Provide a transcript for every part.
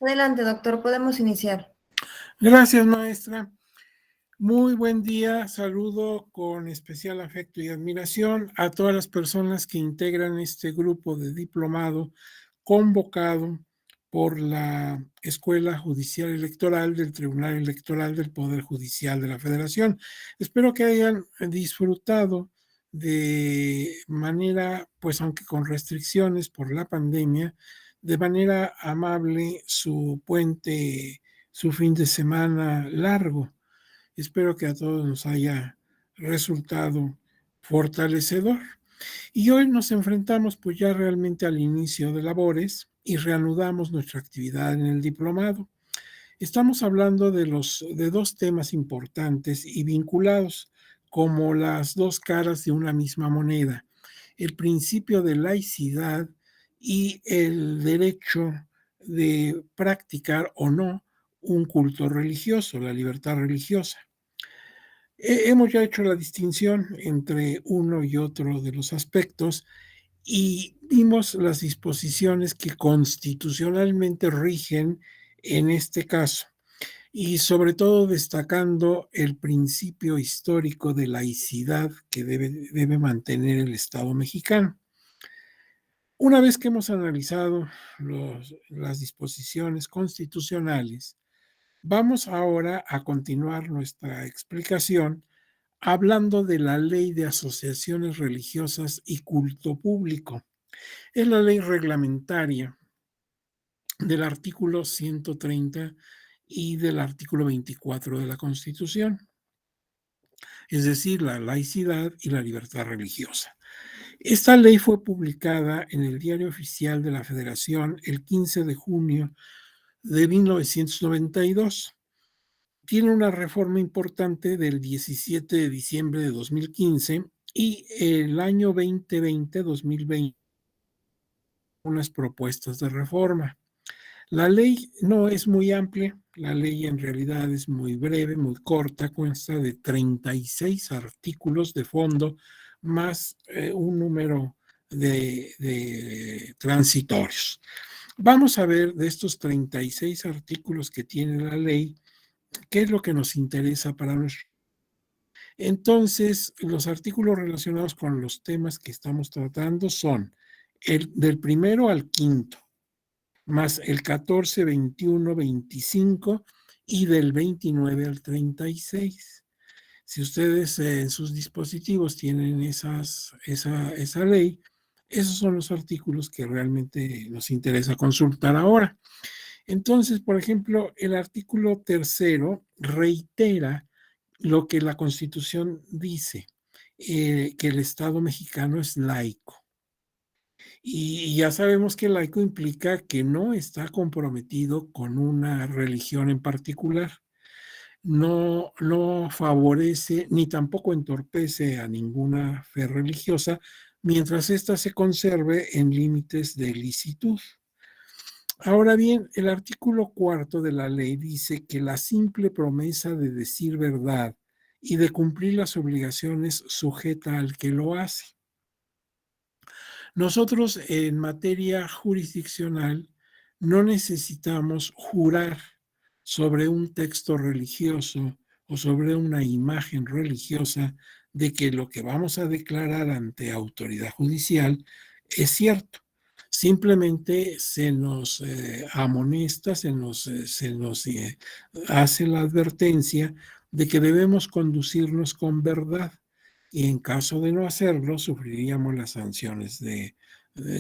Adelante, doctor, podemos iniciar. Gracias, maestra. Muy buen día. Saludo con especial afecto y admiración a todas las personas que integran este grupo de diplomado convocado por la Escuela Judicial Electoral del Tribunal Electoral del Poder Judicial de la Federación. Espero que hayan disfrutado de manera, pues aunque con restricciones por la pandemia, de manera amable su puente, su fin de semana largo. Espero que a todos nos haya resultado fortalecedor. Y hoy nos enfrentamos pues ya realmente al inicio de labores y reanudamos nuestra actividad en el diplomado. Estamos hablando de dos temas importantes y vinculados como las dos caras de una misma moneda: el principio de laicidad y el derecho de practicar o no un culto religioso, la libertad religiosa. Hemos ya hecho la distinción entre uno y otro de los aspectos y vimos las disposiciones que constitucionalmente rigen en este caso, y sobre todo destacando el principio histórico de laicidad que debe mantener el Estado mexicano. Una vez que hemos analizado las disposiciones constitucionales, vamos ahora a continuar nuestra explicación hablando de la Ley de Asociaciones Religiosas y Culto Público. Es la ley reglamentaria del artículo 130 y del artículo 24 de la Constitución, es decir, la laicidad y la libertad religiosa. Esta ley fue publicada en el Diario Oficial de la Federación el 15 de junio de 1992. Tiene una reforma importante del 17 de diciembre de 2015 y el año 2020 unas propuestas de reforma. La ley no es muy amplia, la ley en realidad es muy breve, muy corta, consta de 36 artículos de fondo más un número de transitorios. Vamos a ver de estos 36 artículos que tiene la ley, qué es lo que nos interesa para nuestro. Entonces, los artículos relacionados con los temas que estamos tratando son el del primero al quinto, más el 14, 21, 25 y del 29 al 36. Si ustedes en sus dispositivos tienen esa ley, esos son los artículos que realmente nos interesa consultar ahora. Entonces, por ejemplo, el artículo tercero reitera lo que la Constitución dice, que el Estado mexicano es laico. Y ya sabemos que laico implica que no está comprometido con una religión en particular, no favorece ni tampoco entorpece a ninguna fe religiosa mientras ésta se conserve en límites de licitud. Ahora bien, el artículo cuarto de la ley dice que la simple promesa de decir verdad y de cumplir las obligaciones sujeta al que lo hace. Nosotros en materia jurisdiccional no necesitamos jurar sobre un texto religioso o sobre una imagen religiosa de que lo que vamos a declarar ante autoridad judicial es cierto. Simplemente se nos amonesta, se nos hace la advertencia de que debemos conducirnos con verdad, y en caso de no hacerlo sufriríamos las sanciones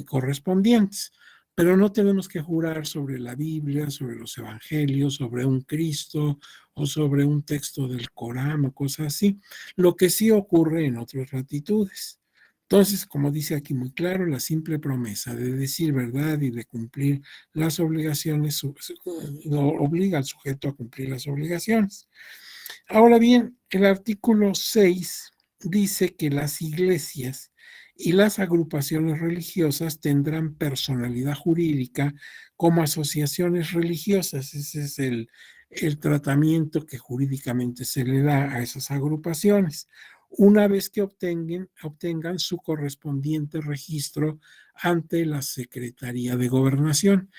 correspondientes. Pero no tenemos que jurar sobre la Biblia, sobre los evangelios, sobre un Cristo o sobre un texto del Corán o cosas así, lo que sí ocurre en otras latitudes. Entonces, como dice aquí muy claro, la simple promesa de decir verdad y de cumplir las obligaciones obliga al sujeto a cumplir las obligaciones. Ahora bien, el artículo 6 dice que las iglesias y las agrupaciones religiosas tendrán personalidad jurídica como asociaciones religiosas. Ese es el tratamiento que jurídicamente se le da a esas agrupaciones, una vez que obtengan su correspondiente registro ante la Secretaría de Gobernación.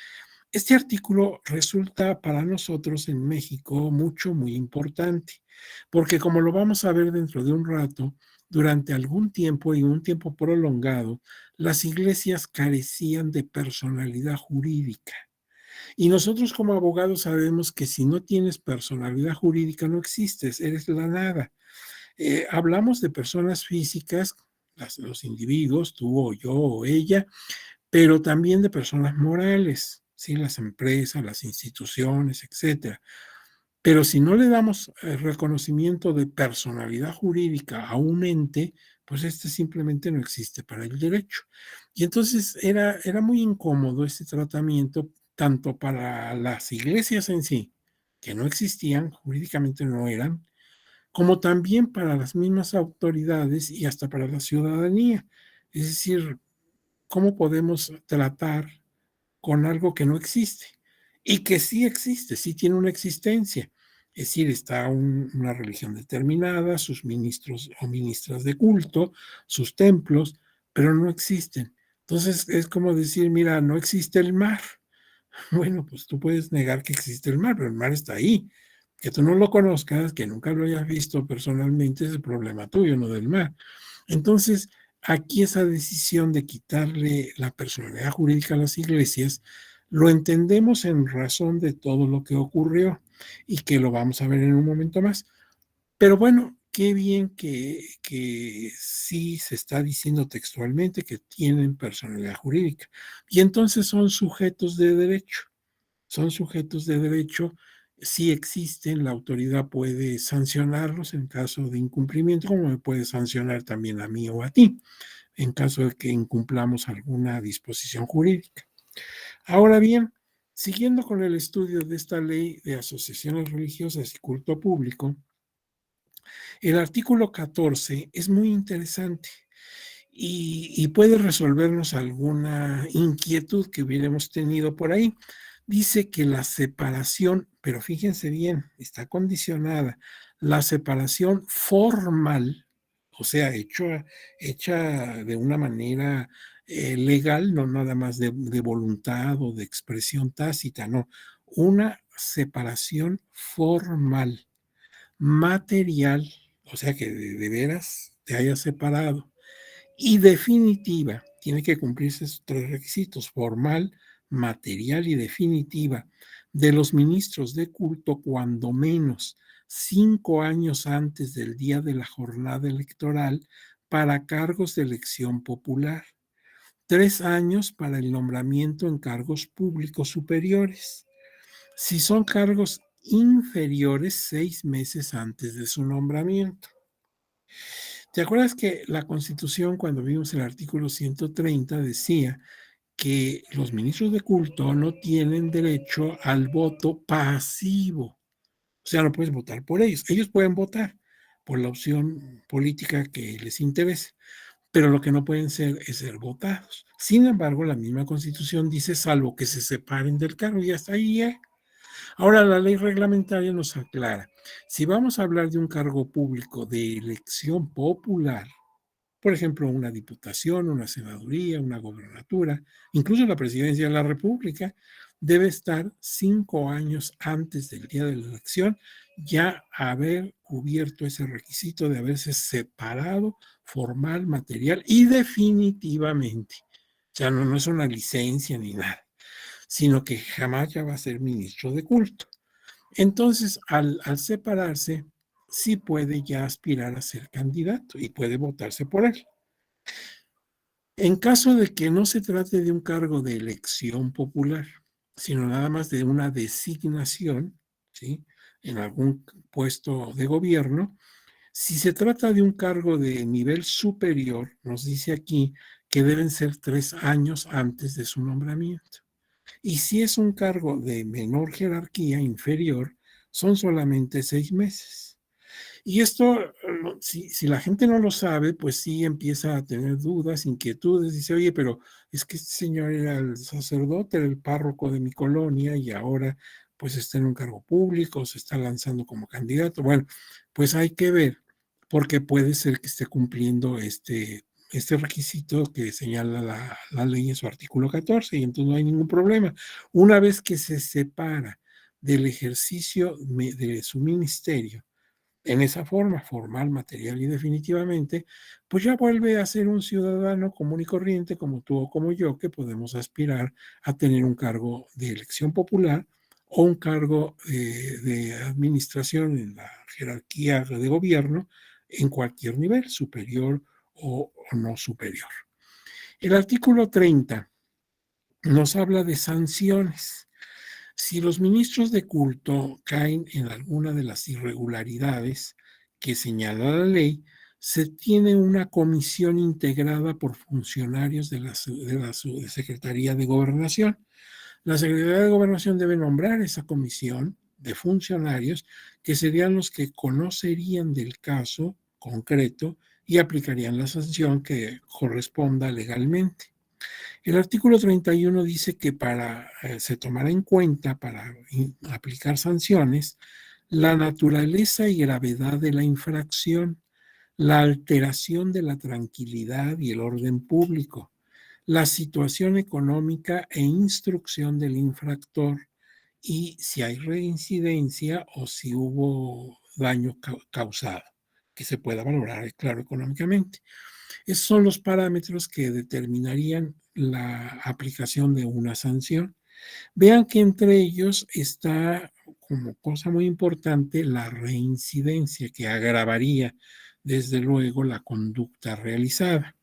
Este artículo resulta para nosotros en México muy importante, porque como lo vamos a ver dentro de un rato, durante algún tiempo y un tiempo prolongado, las iglesias carecían de personalidad jurídica. Y nosotros como abogados sabemos que si no tienes personalidad jurídica no existes, eres la nada. Hablamos de personas físicas, los individuos, tú o yo o ella, pero también de personas morales, ¿sí? Las empresas, las instituciones, etcétera. Pero si no le damos reconocimiento de personalidad jurídica a un ente, pues este simplemente no existe para el derecho. Y entonces era muy incómodo este tratamiento, tanto para las iglesias en sí, que no existían, jurídicamente no eran, como también para las mismas autoridades y hasta para la ciudadanía. Es decir, ¿cómo podemos tratar con algo que no existe y que sí existe, sí tiene una existencia? Es decir, está una religión determinada, sus ministros o ministras de culto, sus templos, pero no existen. Entonces es como decir, mira, no existe el mar. Bueno, pues tú puedes negar que existe el mar, pero el mar está ahí. Que tú no lo conozcas, que nunca lo hayas visto personalmente, es el problema tuyo, no del mar. Entonces, aquí esa decisión de quitarle la personalidad jurídica a las iglesias, lo entendemos en razón de todo lo que ocurrió y que lo vamos a ver en un momento más. Pero bueno, qué bien que sí se está diciendo textualmente que tienen personalidad jurídica. Y entonces son sujetos de derecho, si existen, la autoridad puede sancionarlos en caso de incumplimiento, como me puede sancionar también a mí o a ti, en caso de que incumplamos alguna disposición jurídica. Ahora bien, siguiendo con el estudio de esta ley de asociaciones religiosas y culto público, el artículo 14 es muy interesante y puede resolvernos alguna inquietud que hubiéramos tenido por ahí. Dice que la separación, pero fíjense bien, está condicionada, la separación formal, o sea, hecha de una manera legal, no nada más de voluntad o de expresión tácita, no, una separación formal, material, o sea, que de veras te hayas separado y definitiva. Tiene que cumplirse esos tres requisitos: formal, material y definitiva, de los ministros de culto, cuando menos 5 años antes del día de la jornada electoral para cargos de elección popular, 3 años para el nombramiento en cargos públicos superiores. Si son cargos inferiores, 6 meses antes de su nombramiento. ¿Te acuerdas que la Constitución, cuando vimos el artículo 130, decía que los ministros de culto no tienen derecho al voto pasivo? O sea, no puedes votar por ellos. Ellos pueden votar por la opción política que les interese, pero lo que no pueden ser es ser votados. Sin embargo, la misma Constitución dice, salvo que se separen del cargo, y hasta ahí ya. Ahora, la ley reglamentaria nos aclara, si vamos a hablar de un cargo público de elección popular, por ejemplo, una diputación, una senaduría, una gobernatura, incluso la presidencia de la República, debe estar 5 años antes del día de la elección, ya haber cubierto ese requisito de haberse separado formal, material y definitivamente. O sea, no es una licencia ni nada, sino que jamás ya va a ser ministro de culto. Entonces, al separarse, sí puede ya aspirar a ser candidato y puede votarse por él. En caso de que no se trate de un cargo de elección popular, sino nada más de una designación, ¿sí? En algún puesto de gobierno, si se trata de un cargo de nivel superior, nos dice aquí que deben ser 3 años antes de su nombramiento. Y si es un cargo de menor jerarquía, inferior, son solamente 6 meses. Y esto, si la gente no lo sabe, pues sí empieza a tener dudas, inquietudes. Dice, oye, pero es que este señor era el sacerdote, era el párroco de mi colonia y ahora pues está en un cargo público, se está lanzando como candidato. Bueno, pues hay que ver, porque puede ser que esté cumpliendo este requisito que señala la ley en su artículo 14, y entonces no hay ningún problema. Una vez que se separa del ejercicio de su ministerio en esa forma, formal, material y definitivamente, pues ya vuelve a ser un ciudadano común y corriente como tú o como yo, que podemos aspirar a tener un cargo de elección popular o un cargo de administración en la jerarquía de gobierno en cualquier nivel, superior o no superior. El artículo 30 nos habla de sanciones. Si los ministros de culto caen en alguna de las irregularidades que señala la ley, se tiene una comisión integrada por funcionarios de la Secretaría de Gobernación. La Secretaría de Gobernación debe nombrar esa comisión de funcionarios que serían los que conocerían del caso concreto y aplicarían la sanción que corresponda legalmente. El artículo 31 dice que se tomará en cuenta para aplicar sanciones la naturaleza y gravedad de la infracción, la alteración de la tranquilidad y el orden público, la situación económica e instrucción del infractor y si hay reincidencia o si hubo daño causado, que se pueda valorar, claro, económicamente. Esos son los parámetros que determinarían la aplicación de una sanción. Vean que entre ellos está como cosa muy importante la reincidencia, que agravaría desde luego la conducta realizada.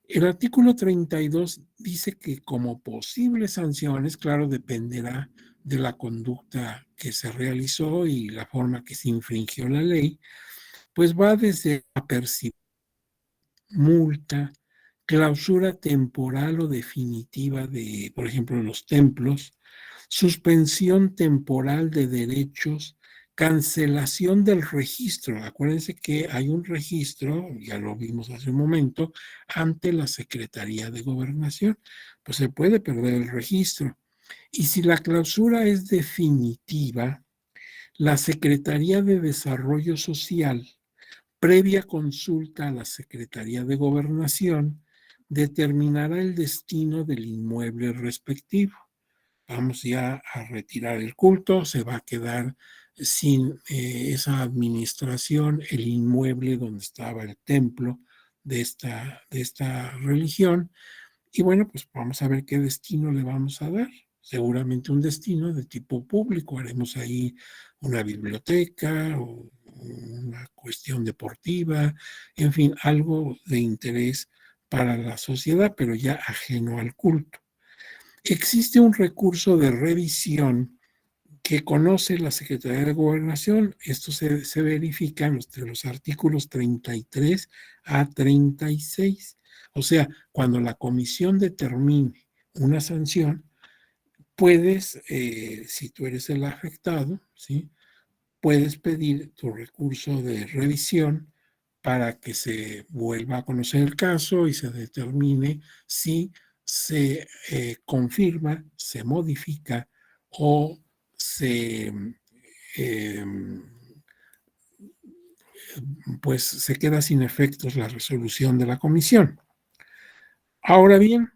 El artículo 32 dice que como posibles sanciones, claro, dependerá de la conducta que se realizó y la forma que se infringió la ley, pues va desde apercibir, multa, clausura temporal o definitiva de, por ejemplo, los templos, suspensión temporal de derechos, cancelación del registro. Acuérdense que hay un registro, ya lo vimos hace un momento, ante la Secretaría de Gobernación. Pues se puede perder el registro. Y si la clausura es definitiva, la Secretaría de Desarrollo Social, previa consulta a la Secretaría de Gobernación, determinará el destino del inmueble respectivo. Vamos ya a retirar el culto, se va a quedar sin esa administración el inmueble donde estaba el templo de esta religión. Y bueno, pues vamos a ver qué destino le vamos a dar. Seguramente un destino de tipo público. Haremos ahí una biblioteca o una cuestión deportiva, en fin, algo de interés para la sociedad, pero ya ajeno al culto. Existe un recurso de revisión que conoce la Secretaría de Gobernación. Esto se verifica entre los artículos 33 a 36. O sea, cuando la comisión determine una sanción, puedes, si tú eres el afectado, ¿sí?, puedes pedir tu recurso de revisión para que se vuelva a conocer el caso y se determine si se confirma, se modifica o eh, pues se queda sin efectos la resolución de la comisión. Ahora bien,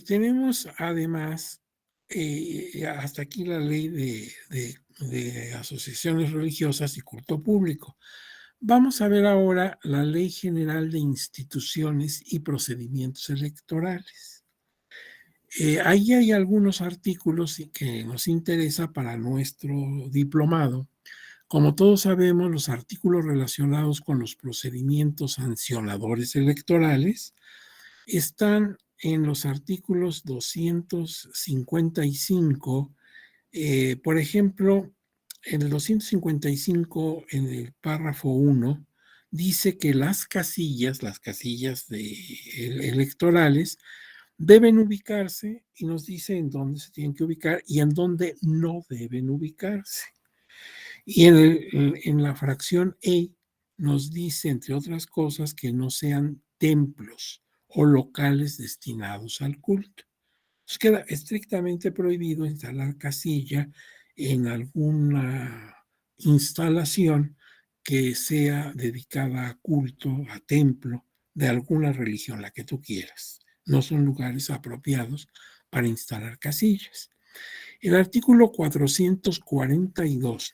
tenemos además, hasta aquí la ley de asociaciones religiosas y culto público. Vamos a ver ahora la Ley General de Instituciones y Procedimientos Electorales. Ahí hay algunos artículos que nos interesa para nuestro diplomado. Como todos sabemos, los artículos relacionados con los procedimientos sancionadores electorales están en los artículos 255. Por ejemplo, en el 255, en el párrafo 1, dice que las casillas electorales, deben ubicarse y nos dice en dónde se tienen que ubicar y en dónde no deben ubicarse. Y en la fracción E nos dice, entre otras cosas, que no sean templos o locales destinados al culto. Entonces queda estrictamente prohibido instalar casilla en alguna instalación que sea dedicada a culto, a templo, de alguna religión, la que tú quieras. No son lugares apropiados para instalar casillas. El artículo 442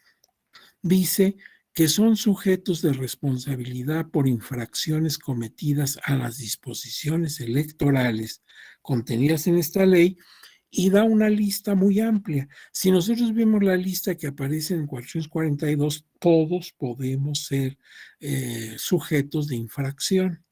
dice que son sujetos de responsabilidad por infracciones cometidas a las disposiciones electorales contenidas en esta ley y da una lista muy amplia. Si nosotros vemos la lista que aparece en 442, todos podemos ser sujetos de infracción,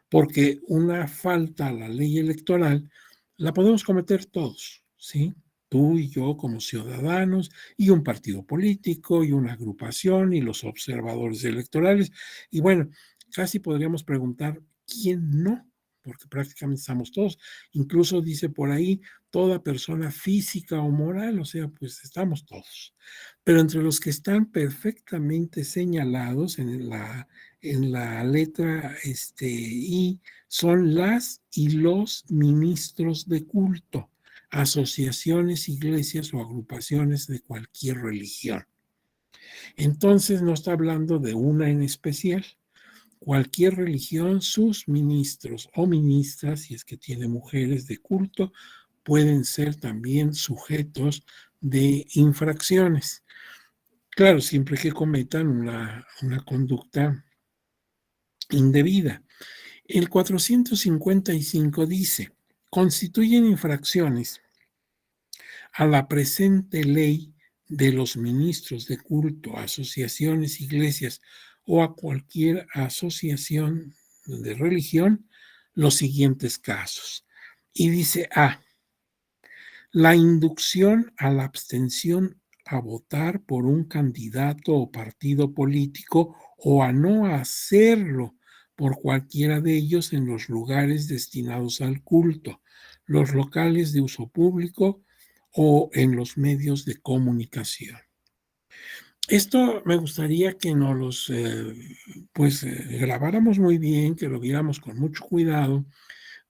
porque una falta a la ley electoral la podemos cometer todos, ¿sí? Tú y yo como ciudadanos y un partido político y una agrupación y los observadores electorales. Y bueno, casi podríamos preguntar quién no, porque prácticamente estamos todos. Incluso dice por ahí toda persona física o moral, o sea, pues estamos todos. Pero entre los que están perfectamente señalados en la letra I son las y los ministros de culto, asociaciones, iglesias o agrupaciones de cualquier religión. Entonces no está hablando de una en especial. Cualquier religión, sus ministros o ministras, si es que tiene mujeres de culto, pueden ser también sujetos de infracciones. Claro, siempre que cometan una conducta indebida. El 455 dice, constituyen infracciones a la presente ley de los ministros de culto, asociaciones, iglesias o a cualquier asociación de religión los siguientes casos. Y dice A, la inducción a la abstención a votar por un candidato o partido político o a no hacerlo por cualquiera de ellos en los lugares destinados al culto, los locales de uso público o en los medios de comunicación. Esto me gustaría que nos los grabáramos muy bien, que lo viéramos con mucho cuidado,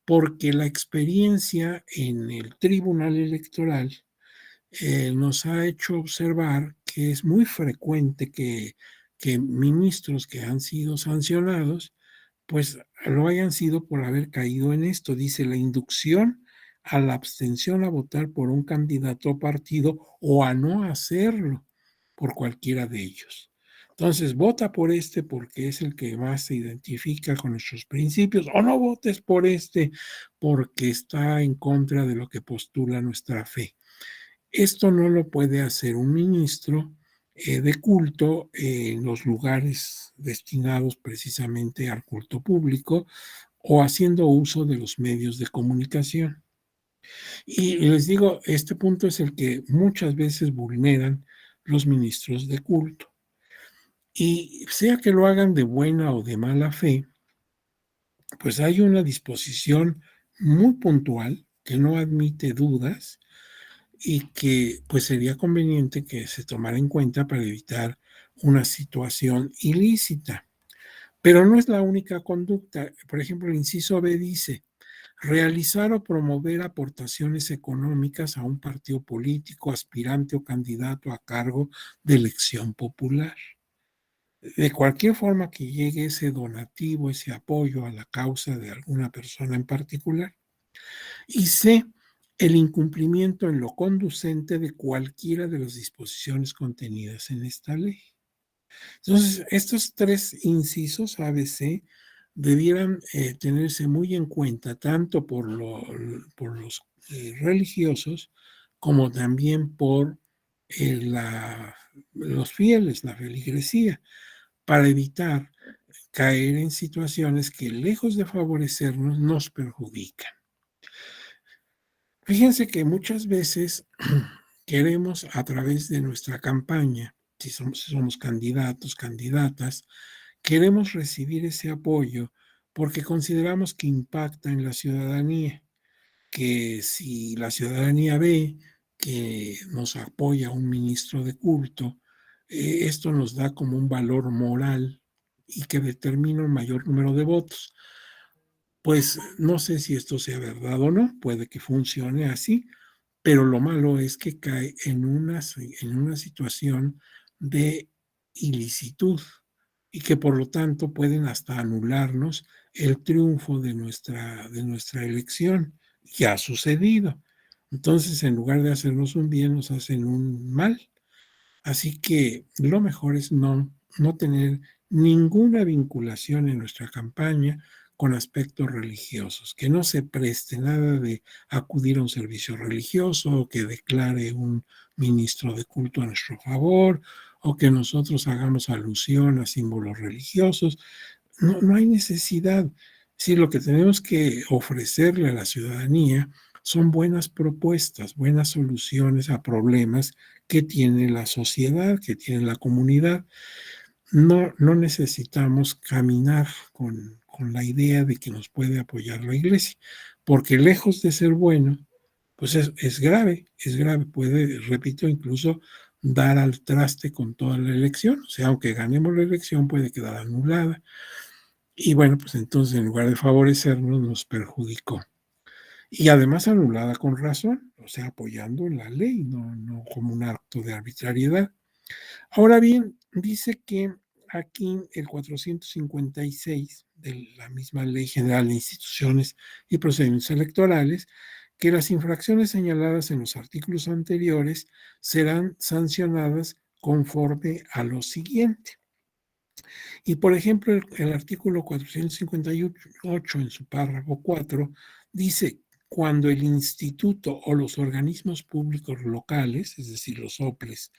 porque la experiencia en el Tribunal Electoral nos ha hecho observar que es muy frecuente que ministros que han sido sancionados, pues lo hayan sido por haber caído en esto. Dice la inducción a la abstención a votar por un candidato o partido o a no hacerlo por cualquiera de ellos. Entonces, vota por este porque es el que más se identifica con nuestros principios, o no votes por este porque está en contra de lo que postula nuestra fe. Esto no lo puede hacer un ministro de culto en los lugares destinados precisamente al culto público o haciendo uso de los medios de comunicación. Y les digo, este punto es el que muchas veces vulneran los ministros de culto. Y sea que lo hagan de buena o de mala fe, pues hay una disposición muy puntual que no admite dudas y que pues sería conveniente que se tomara en cuenta para evitar una situación ilícita. Pero no es la única conducta. Por ejemplo, el inciso B dice, realizar o promover aportaciones económicas a un partido político, aspirante o candidato a cargo de elección popular. De cualquier forma que llegue ese donativo, ese apoyo a la causa de alguna persona en particular. Y C, el incumplimiento en lo conducente de cualquiera de las disposiciones contenidas en esta ley. Entonces, estos tres incisos ABC debieran tenerse muy en cuenta tanto por los religiosos como también por los fieles, la feligresía, para evitar caer en situaciones que lejos de favorecernos nos perjudican. Fíjense que muchas veces queremos a través de nuestra campaña, si somos candidatos, candidatas, queremos recibir ese apoyo porque consideramos que impacta en la ciudadanía, que si la ciudadanía ve que nos apoya un ministro de culto, esto nos da como un valor moral y que determina un mayor número de votos. Pues no sé si esto sea verdad o no, puede que funcione así, pero lo malo es que cae en una situación de ilicitud, y que por lo tanto pueden hasta anularnos el triunfo de nuestra elección. Ya ha sucedido. Entonces, en lugar de hacernos un bien, nos hacen un mal. Así que lo mejor es no tener ninguna vinculación en nuestra campaña con aspectos religiosos, que no se preste nada de acudir a un servicio religioso o que declare un ministro de culto a nuestro favor o que nosotros hagamos alusión a símbolos religiosos. No hay necesidad. Sí, lo que tenemos que ofrecerle a la ciudadanía son buenas propuestas, buenas soluciones a problemas que tiene la sociedad, que tiene la comunidad. No necesitamos caminar con la idea de que nos puede apoyar la iglesia, porque lejos de ser bueno, pues es grave, puede, repito, incluso dar al traste con toda la elección, o sea, aunque ganemos la elección puede quedar anulada. Y bueno, pues entonces en lugar de favorecernos, nos perjudicó. Y además anulada con razón, o sea, apoyando la ley, no como un acto de arbitrariedad. Ahora bien, dice que aquí el 456 de la misma Ley General de Instituciones y Procedimientos Electorales, que las infracciones señaladas en los artículos anteriores serán sancionadas conforme a lo siguiente. Y por ejemplo, el artículo 458 en su párrafo 4 dice, cuando el instituto o los organismos públicos locales, es decir, los OPLES,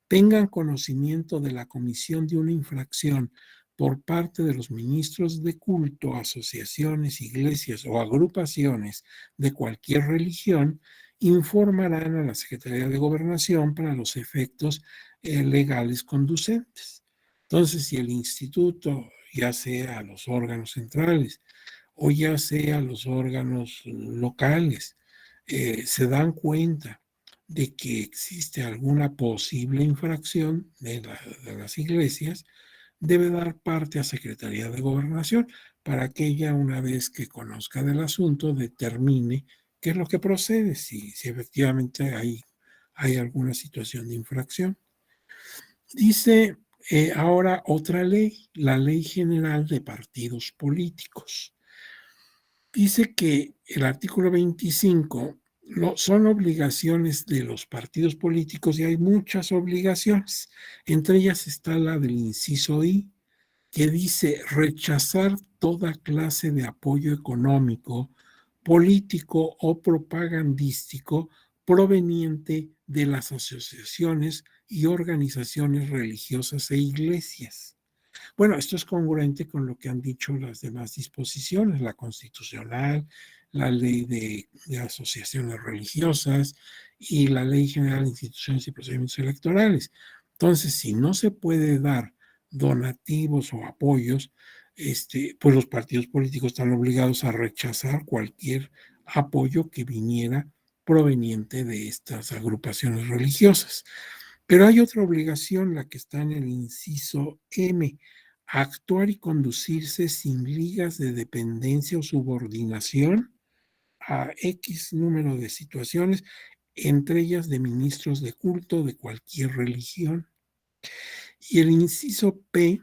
tengan conocimiento de la comisión de una infracción por parte de los ministros de culto, asociaciones, iglesias o agrupaciones de cualquier religión, informarán a la Secretaría de Gobernación para los efectos legales conducentes. Entonces, si el instituto, ya sea los órganos centrales o ya sea los órganos locales, se dan cuenta de que existe alguna posible infracción de las iglesias, debe dar parte a Secretaría de Gobernación para que ella, una vez que conozca del asunto, determine qué es lo que procede, si efectivamente hay alguna situación de infracción. Dice ahora otra ley, la Ley General de Partidos Políticos. Dice que el artículo 25 son obligaciones de los partidos políticos y hay muchas obligaciones. Entre ellas está la del inciso I, que dice rechazar toda clase de apoyo económico, político o propagandístico proveniente de las asociaciones y organizaciones religiosas e iglesias. Bueno, esto es congruente con lo que han dicho las demás disposiciones, la constitucional, la ley de asociaciones religiosas y la ley general de instituciones y procedimientos electorales. Entonces, si no se puede dar donativos o apoyos, pues los partidos políticos están obligados a rechazar cualquier apoyo que viniera proveniente de estas agrupaciones religiosas. Pero hay otra obligación, la que está en el inciso M, actuar y conducirse sin ligas de dependencia o subordinación a X número de situaciones, entre ellas de ministros de culto de cualquier religión. Y el inciso P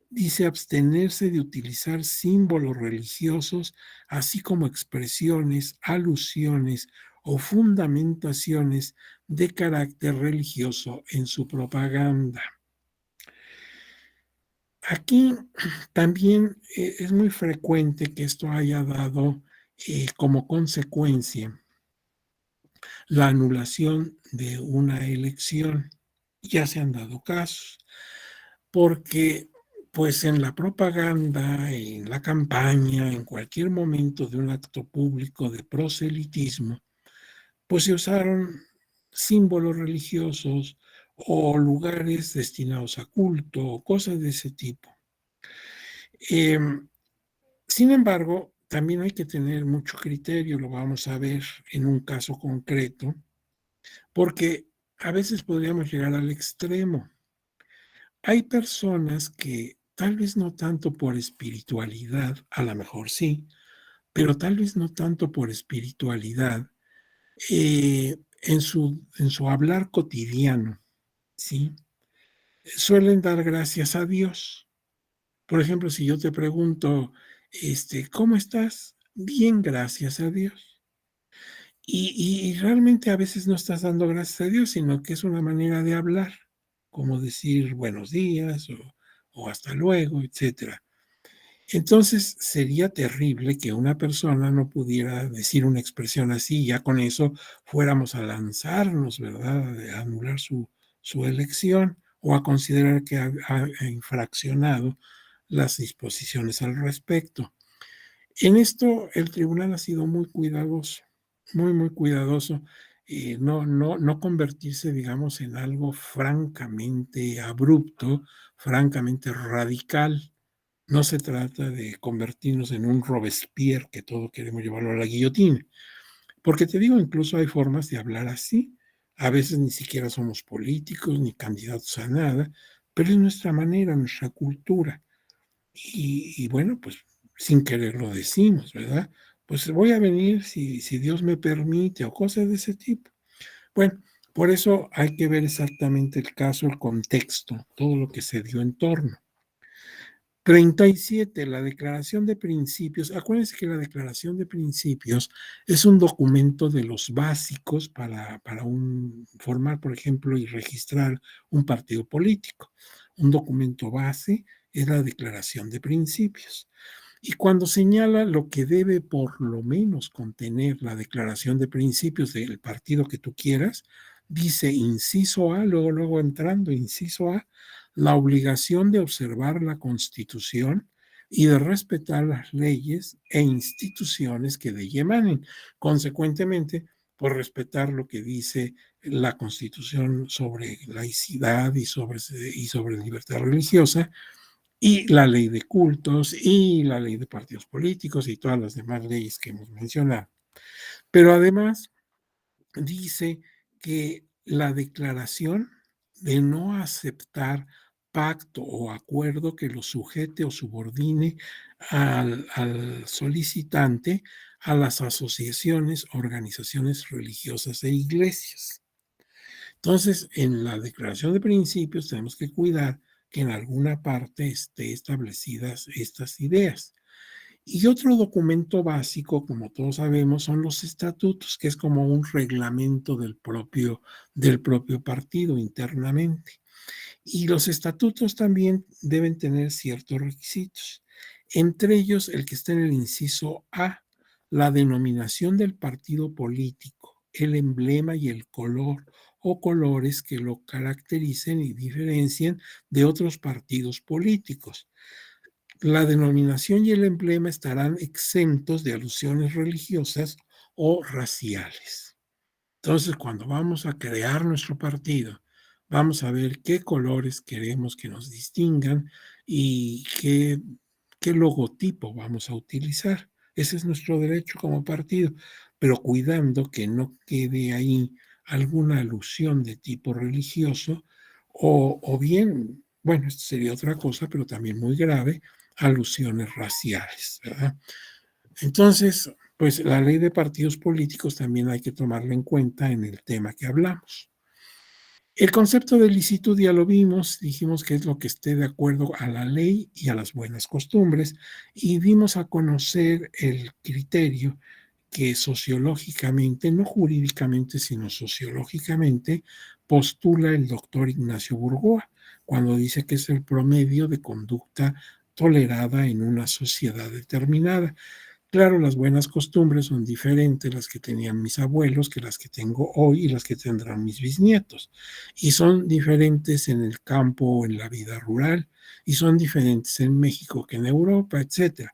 dice abstenerse de utilizar símbolos religiosos, así como expresiones, alusiones o fundamentaciones de carácter religioso en su propaganda. Aquí también es muy frecuente que esto haya dado como consecuencia la anulación de una elección. Ya se han dado casos, porque pues en la propaganda, en la campaña, en cualquier momento de un acto público de proselitismo, pues se usaron símbolos religiosos o lugares destinados a culto o cosas de ese tipo. Sin embargo, también hay que tener mucho criterio, lo vamos a ver en un caso concreto, porque a veces podríamos llegar al extremo. Hay personas que tal vez no tanto por espiritualidad, a lo mejor sí, pero tal vez no tanto por espiritualidad, en su hablar cotidiano, ¿sí? Suelen dar gracias a Dios. Por ejemplo, si yo te pregunto, ¿cómo estás? Bien, gracias a Dios. Y realmente a veces no estás dando gracias a Dios, sino que es una manera de hablar, como decir buenos días o hasta luego, etcétera. Entonces, sería terrible que una persona no pudiera decir una expresión así, y ya con eso fuéramos a lanzarnos, ¿verdad?, a anular su elección o a considerar que ha infraccionado las disposiciones al respecto. En esto el tribunal ha sido muy cuidadoso, muy, muy cuidadoso, no convertirse, digamos, en algo francamente abrupto, francamente radical. No se trata de convertirnos en un Robespierre que todo queremos llevarlo a la guillotina, porque te digo, incluso hay formas de hablar así. A veces ni siquiera somos políticos ni candidatos a nada, pero es nuestra manera, nuestra cultura. Y bueno, pues sin querer lo decimos, ¿verdad? Pues voy a venir si Dios me permite o cosas de ese tipo. Bueno, por eso hay que ver exactamente el caso, el contexto, todo lo que se dio en torno. 37, la declaración de principios. Acuérdense que la declaración de principios es un documento de los básicos para formar, por ejemplo, y registrar un partido político. Un documento base es la declaración de principios. Y cuando señala lo que debe por lo menos contener la declaración de principios del partido que tú quieras, dice inciso A, luego entrando, inciso A, la obligación de observar la Constitución y de respetar las leyes e instituciones que de ella emanen. Consecuentemente, por respetar lo que dice la Constitución sobre laicidad y sobre libertad religiosa, y la ley de cultos y la ley de partidos políticos y todas las demás leyes que hemos mencionado. Pero además dice que la declaración de no aceptar pacto o acuerdo que lo sujete o subordine al solicitante a las asociaciones, organizaciones religiosas e iglesias. Entonces, en la declaración de principios tenemos que cuidar que en alguna parte esté establecidas estas ideas. Y otro documento básico, como todos sabemos, son los estatutos, que es como un reglamento del propio partido internamente. Y los estatutos también deben tener ciertos requisitos. Entre ellos, el que está en el inciso A, la denominación del partido político, el emblema y el color o colores que lo caractericen y diferencien de otros partidos políticos. La denominación y el emblema estarán exentos de alusiones religiosas o raciales. Entonces, cuando vamos a crear nuestro partido, vamos a ver qué colores queremos que nos distingan y qué logotipo vamos a utilizar. Ese es nuestro derecho como partido, pero cuidando que no quede ahí alguna alusión de tipo religioso o bien, bueno, esto sería otra cosa, pero también muy grave, alusiones raciales, ¿verdad? Entonces, pues la ley de partidos políticos también hay que tomarla en cuenta en el tema que hablamos. El concepto de licitud ya lo vimos, dijimos que es lo que esté de acuerdo a la ley y a las buenas costumbres, y dimos a conocer el criterio que sociológicamente, no jurídicamente, sino sociológicamente, postula el doctor Ignacio Burgoa, cuando dice que es el promedio de conducta tolerada en una sociedad determinada. Claro, las buenas costumbres son diferentes las que tenían mis abuelos que las que tengo hoy y las que tendrán mis bisnietos. Y son diferentes en el campo o en la vida rural, y son diferentes en México que en Europa, etcétera.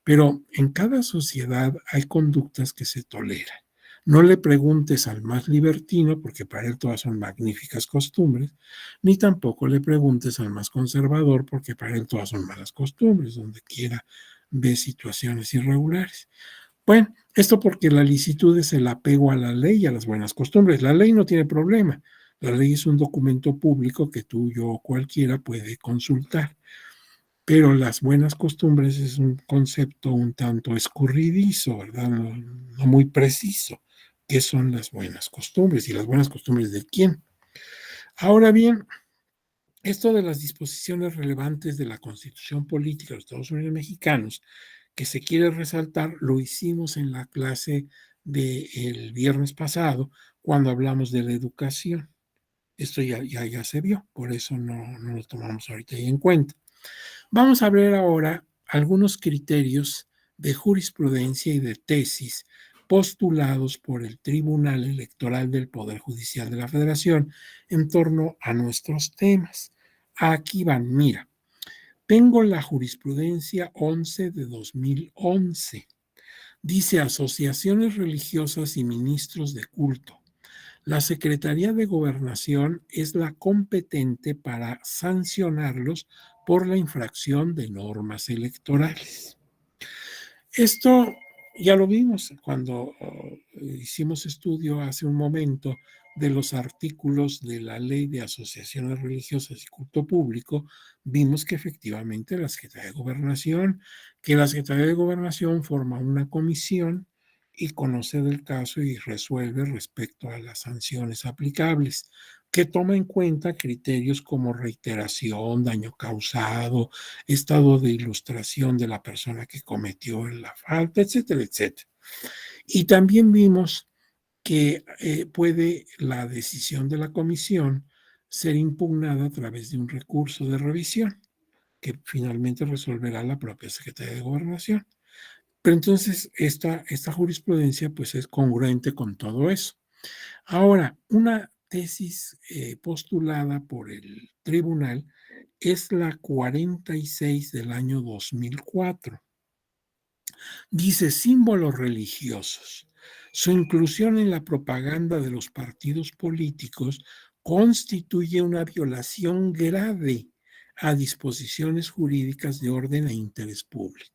Pero en cada sociedad hay conductas que se toleran. No le preguntes al más libertino, porque para él todas son magníficas costumbres, ni tampoco le preguntes al más conservador, porque para él todas son malas costumbres, donde quiera ve situaciones irregulares. Bueno, esto porque la licitud es el apego a la ley y a las buenas costumbres. La ley no tiene problema. La ley es un documento público que tú, yo o cualquiera puede consultar. Pero las buenas costumbres es un concepto un tanto escurridizo, ¿verdad? No muy preciso. ¿Qué son las buenas costumbres? ¿Y las buenas costumbres de quién? Ahora bien, esto de las disposiciones relevantes de la Constitución Política de los Estados Unidos Mexicanos que se quiere resaltar, lo hicimos en la clase del viernes pasado cuando hablamos de la educación. Esto ya se vio, por eso no lo tomamos ahorita ahí en cuenta. Vamos a ver ahora algunos criterios de jurisprudencia y de tesis postulados por el Tribunal Electoral del Poder Judicial de la Federación en torno a nuestros temas. Aquí van, mira, tengo la jurisprudencia 11 de 2011. Dice asociaciones religiosas y ministros de culto. La Secretaría de Gobernación es la competente para sancionarlos por la infracción de normas electorales. Esto ya lo vimos cuando hicimos estudio hace un momento de los artículos de la Ley de Asociaciones Religiosas y Culto Público. Vimos que efectivamente la Secretaría de Gobernación forma una comisión y conoce del caso y resuelve respecto a las sanciones aplicables, que toma en cuenta criterios como reiteración, daño causado, estado de ilustración de la persona que cometió la falta, etcétera, etcétera. Y también vimos que puede la decisión de la comisión ser impugnada a través de un recurso de revisión que finalmente resolverá la propia Secretaría de Gobernación. Pero entonces esta jurisprudencia pues es congruente con todo eso. Ahora, una tesis postulada por el tribunal es la 46 del año 2004. Dice símbolos religiosos. Su inclusión en la propaganda de los partidos políticos constituye una violación grave a disposiciones jurídicas de orden e interés público.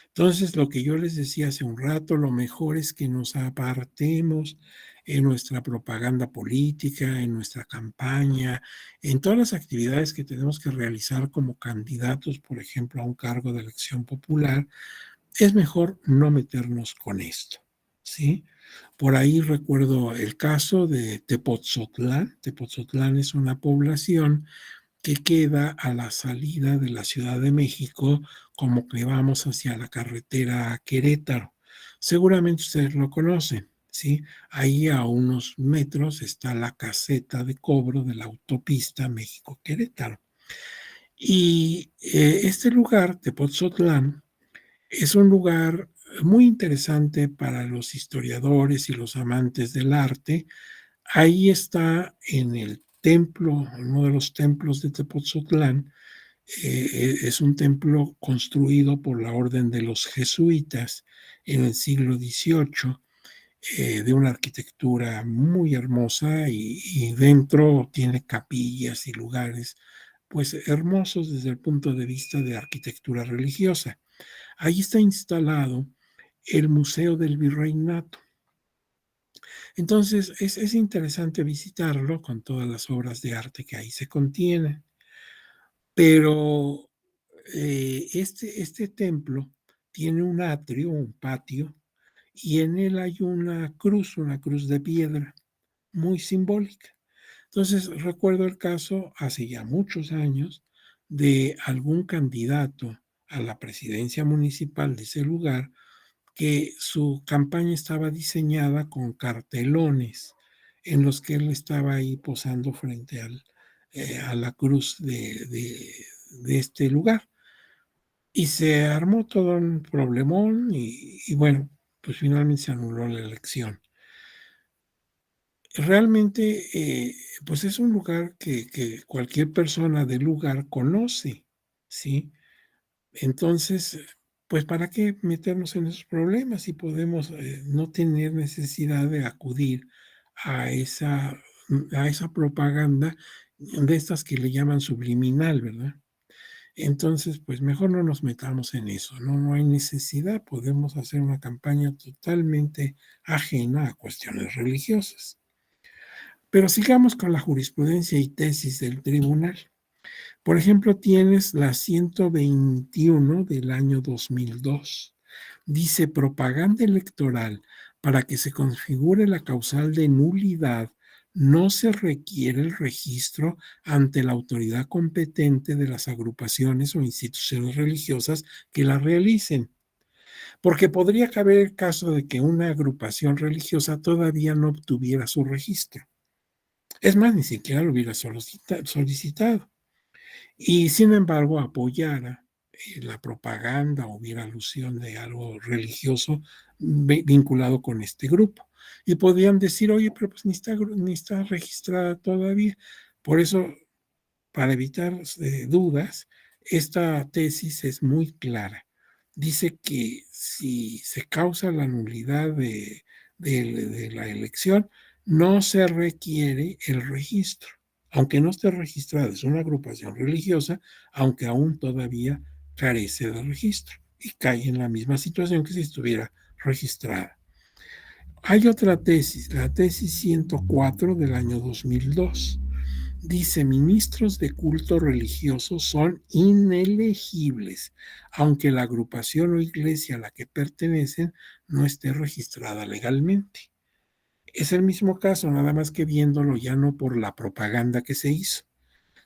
Entonces, lo que yo les decía hace un rato, lo mejor es que nos apartemos en nuestra propaganda política, en nuestra campaña, en todas las actividades que tenemos que realizar como candidatos, por ejemplo, a un cargo de elección popular. Es mejor no meternos con esto, ¿sí? Por ahí recuerdo el caso de Tepotzotlán. Tepotzotlán es una población que queda a la salida de la Ciudad de México, como que vamos hacia la carretera Querétaro. Seguramente ustedes lo conocen, ¿sí? Ahí a unos metros está la caseta de cobro de la autopista México-Querétaro. Y este lugar, Tepotzotlán, es un lugar muy interesante para los historiadores y los amantes del arte. Ahí está en el templo, en uno de los templos de Tepoztlán. Es un templo construido por la orden de los jesuitas en el siglo XVIII, de una arquitectura muy hermosa y dentro tiene capillas y lugares pues hermosos desde el punto de vista de arquitectura religiosa. Ahí está instalado el Museo del Virreinato. Entonces, es interesante visitarlo con todas las obras de arte que ahí se contienen. Pero este templo tiene un atrio, un patio, y en él hay una cruz de piedra, muy simbólica. Entonces, recuerdo el caso hace ya muchos años de algún candidato a la presidencia municipal de ese lugar que su campaña estaba diseñada con cartelones en los que él estaba ahí posando frente a la cruz de este lugar. Y se armó todo un problemón y bueno, pues finalmente se anuló la elección. Realmente, pues es un lugar que cualquier persona del lugar conoce, ¿sí? Entonces, pues, ¿para qué meternos en esos problemas si podemos no tener necesidad de acudir a esa propaganda de estas que le llaman subliminal, ¿verdad? Entonces, pues mejor no nos metamos en eso, ¿no? No hay necesidad, podemos hacer una campaña totalmente ajena a cuestiones religiosas. Pero sigamos con la jurisprudencia y tesis del tribunal. Por ejemplo, tienes la 121 del año 2002. Dice propaganda electoral para que se configure la causal de nulidad no se requiere el registro ante la autoridad competente de las agrupaciones o instituciones religiosas que la realicen, porque podría caber el caso de que una agrupación religiosa todavía no obtuviera su registro. Es más, ni siquiera lo hubiera solicitado. Y sin embargo apoyara la propaganda o hubiera alusión de algo religioso vinculado con este grupo. Y podrían decir, oye, pero pues ni está registrada todavía. Por eso, para evitar dudas, esta tesis es muy clara. Dice que si se causa la nulidad de la elección, no se requiere el registro. Aunque no esté registrada, es una agrupación religiosa, aunque aún todavía carece de registro y cae en la misma situación que si estuviera registrada. Hay otra tesis, la tesis 104 del año 2002. Dice, ministros de culto religioso son inelegibles, aunque la agrupación o iglesia a la que pertenecen no esté registrada legalmente. Es el mismo caso, nada más que viéndolo ya no por la propaganda que se hizo,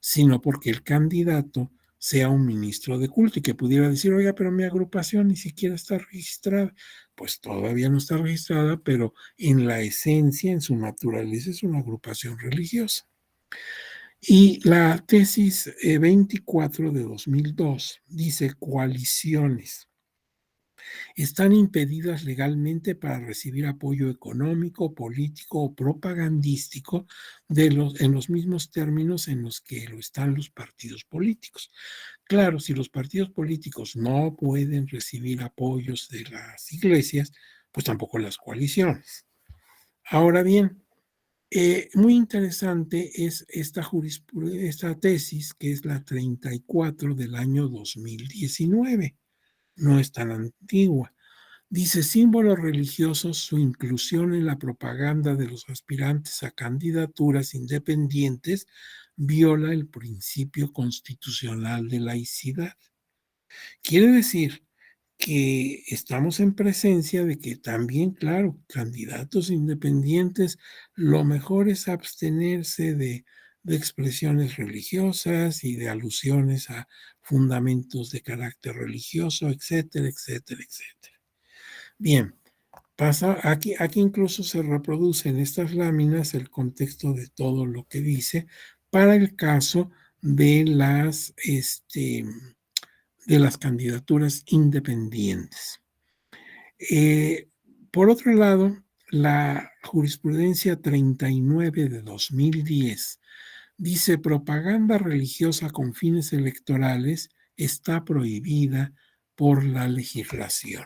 sino porque el candidato sea un ministro de culto y que pudiera decir, oiga, pero mi agrupación ni siquiera está registrada. Pues todavía no está registrada, pero en la esencia, en su naturaleza, es una agrupación religiosa. Y la tesis 24 de 2002 dice coaliciones están impedidas legalmente para recibir apoyo económico, político o propagandístico en los mismos términos en los que lo están los partidos políticos. Claro, si los partidos políticos no pueden recibir apoyos de las iglesias, pues tampoco las coaliciones. Ahora bien, muy interesante es esta tesis, que es la 34 del año 2019. No es tan antigua. Dice, símbolos religiosos, su inclusión en la propaganda de los aspirantes a candidaturas independientes viola el principio constitucional de laicidad. Quiere decir que estamos en presencia de que también, claro, candidatos independientes, lo mejor es abstenerse de expresiones religiosas y de alusiones a fundamentos de carácter religioso, etcétera, etcétera, etcétera. Bien, pasa aquí incluso se reproduce en estas láminas el contexto de todo lo que dice para el caso de las candidaturas independientes. Eh, por otro lado, la jurisprudencia 39 de 2010 dice propaganda religiosa con fines electorales está prohibida por la legislación.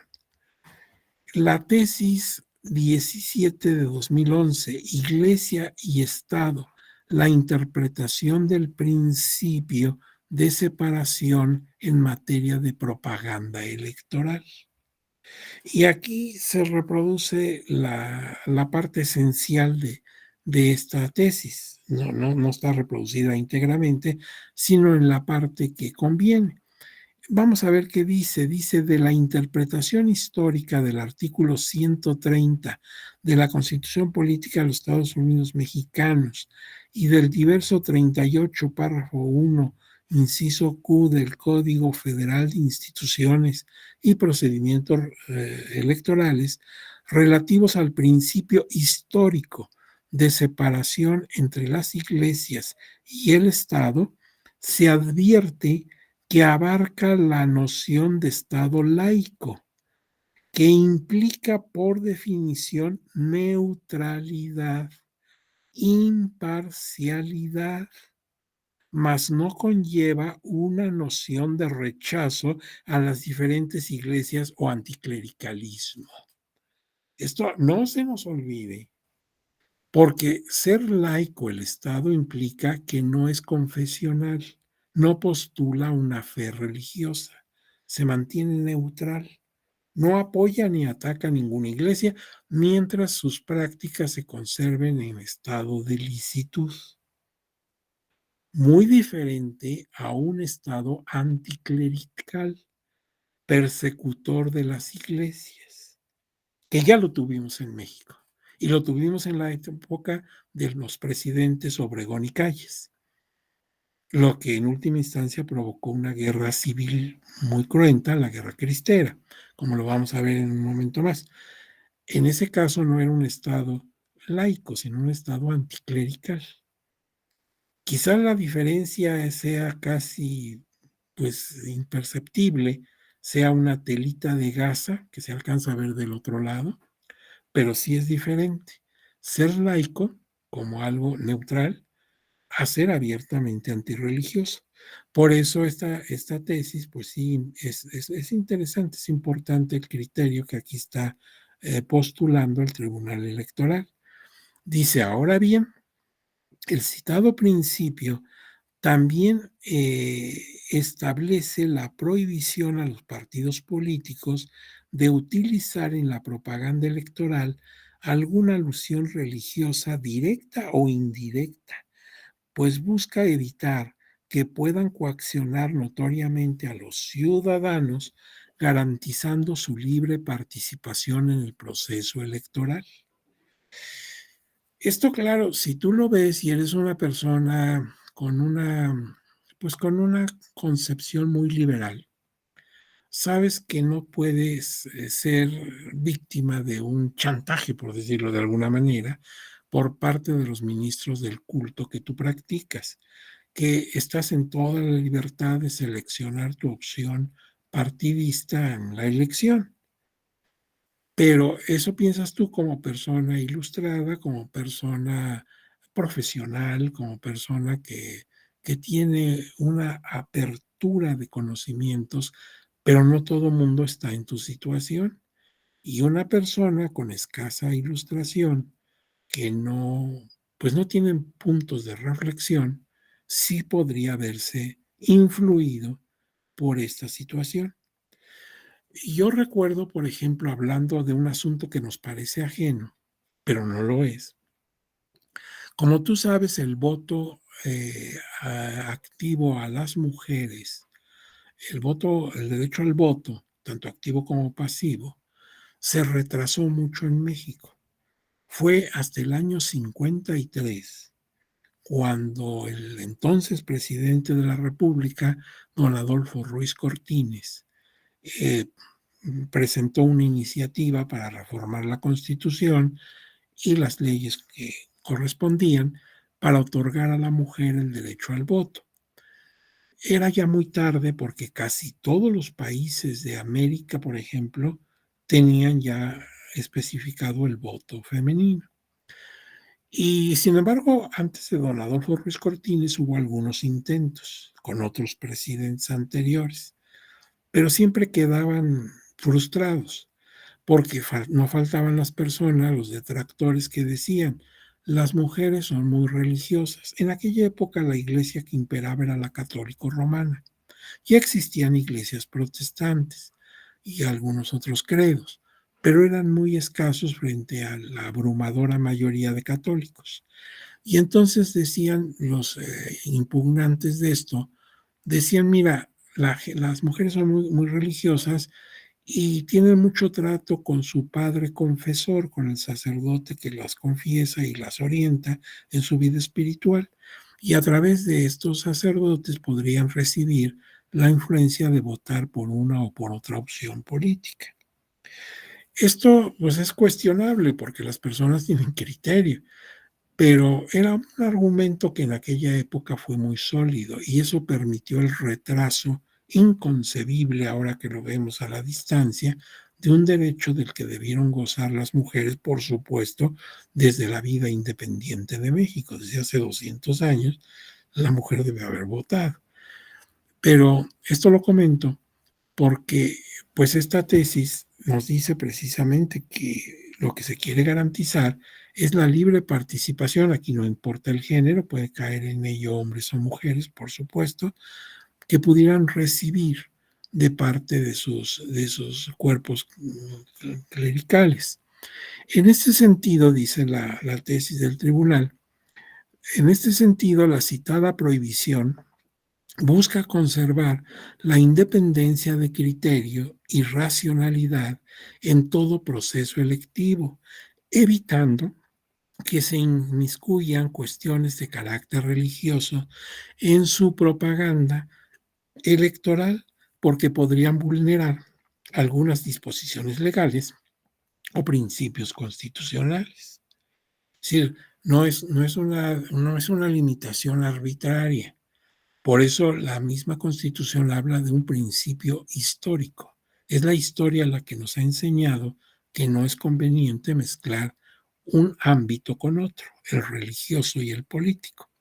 La tesis 17 de 2011, Iglesia y Estado, la interpretación del principio de separación en materia de propaganda electoral. Y aquí se reproduce la parte esencial de esta tesis. No está reproducida íntegramente, sino en la parte que conviene. Vamos a ver qué dice. Dice de la interpretación histórica del artículo 130 de la Constitución Política de los Estados Unidos Mexicanos y del diverso 38, párrafo 1, inciso Q del Código Federal de Instituciones y Procedimientos Electorales relativos al principio histórico de separación entre las iglesias y el Estado, se advierte que abarca la noción de Estado laico, que implica por definición neutralidad, imparcialidad, mas no conlleva una noción de rechazo a las diferentes iglesias o anticlericalismo. Esto no se nos olvide, porque ser laico el Estado implica que no es confesional, no postula una fe religiosa, se mantiene neutral, no apoya ni ataca ninguna iglesia mientras sus prácticas se conserven en estado de licitud. Muy diferente a un Estado anticlerical, persecutor de las iglesias, que ya lo tuvimos en México Y lo tuvimos en la época de los presidentes Obregón y Calles, lo que en última instancia provocó una guerra civil muy cruenta, la Guerra Cristera, como lo vamos a ver en un momento más. En ese caso no era un Estado laico, sino un Estado anticlerical. Quizá la diferencia sea casi, pues, imperceptible, sea una telita de gasa que se alcanza a ver del otro lado, pero sí es diferente ser laico como algo neutral a ser abiertamente antirreligioso. Por eso esta tesis, pues sí, es interesante, es importante el criterio que aquí está postulando el Tribunal Electoral. Dice, ahora bien, el citado principio también establece la prohibición a los partidos políticos de utilizar en la propaganda electoral alguna alusión religiosa directa o indirecta, pues busca evitar que puedan coaccionar notoriamente a los ciudadanos, garantizando su libre participación en el proceso electoral. Esto, claro, si tú lo ves y eres una persona pues con una concepción muy liberal, sabes que no puedes ser víctima de un chantaje, por decirlo de alguna manera, por parte de los ministros del culto que tú practicas, que estás en toda la libertad de seleccionar tu opción partidista en la elección. Pero eso piensas tú como persona ilustrada, como persona profesional, como persona que tiene una apertura de conocimientos, pero no todo mundo está en tu situación. Y una persona con escasa ilustración, que no, pues no tienen puntos de reflexión, sí podría verse influido por esta situación. Yo recuerdo, por ejemplo, hablando de un asunto que nos parece ajeno, pero no lo es. Como tú sabes, el voto activo a las mujeres, el derecho al voto, tanto activo como pasivo, se retrasó mucho en México. Fue hasta el año 53 cuando el entonces presidente de la República, don Adolfo Ruiz Cortines, eh, presentó una iniciativa para reformar la Constitución y las leyes que correspondían para otorgar a la mujer el derecho al voto. Era ya muy tarde porque casi todos los países de América, por ejemplo, tenían ya especificado el voto femenino. Y sin embargo, antes de don Adolfo Ruiz Cortines hubo algunos intentos con otros presidentes anteriores, pero siempre quedaban frustrados porque no faltaban las personas, los detractores que decían, las mujeres son muy religiosas. En aquella época la iglesia que imperaba era la católico romana. Ya existían iglesias protestantes y algunos otros credos, pero eran muy escasos frente a la abrumadora mayoría de católicos. Y entonces decían los impugnantes de esto, decían, mira, las mujeres son muy religiosas y tienen mucho trato con su padre confesor, con el sacerdote que las confiesa y las orienta en su vida espiritual. Y a través de estos sacerdotes podrían recibir la influencia de votar por una o por otra opción política. Esto pues es cuestionable porque las personas tienen criterio, pero era un argumento que en aquella época fue muy sólido y eso permitió el retraso inconcebible, ahora que lo vemos a la distancia, de un derecho del que debieron gozar las mujeres, por supuesto, desde la vida independiente de México. Desde hace 200 años, la mujer debe haber votado. Pero esto lo comento porque pues esta tesis nos dice precisamente que lo que se quiere garantizar es la libre participación. Aquí no importa el género, puede caer en ello hombres o mujeres, por supuesto, que pudieran recibir de parte de sus cuerpos clericales. En este sentido, dice la tesis del tribunal, en este sentido, la citada prohibición busca conservar la independencia de criterio y racionalidad en todo proceso electivo, evitando que se inmiscuyan cuestiones de carácter religioso en su propaganda electoral, porque podrían vulnerar algunas disposiciones legales o principios constitucionales. Es decir, no es una limitación arbitraria. Por eso la misma Constitución habla de un principio histórico. Es la historia la que nos ha enseñado que no es conveniente mezclar un ámbito con otro, el religioso y el político.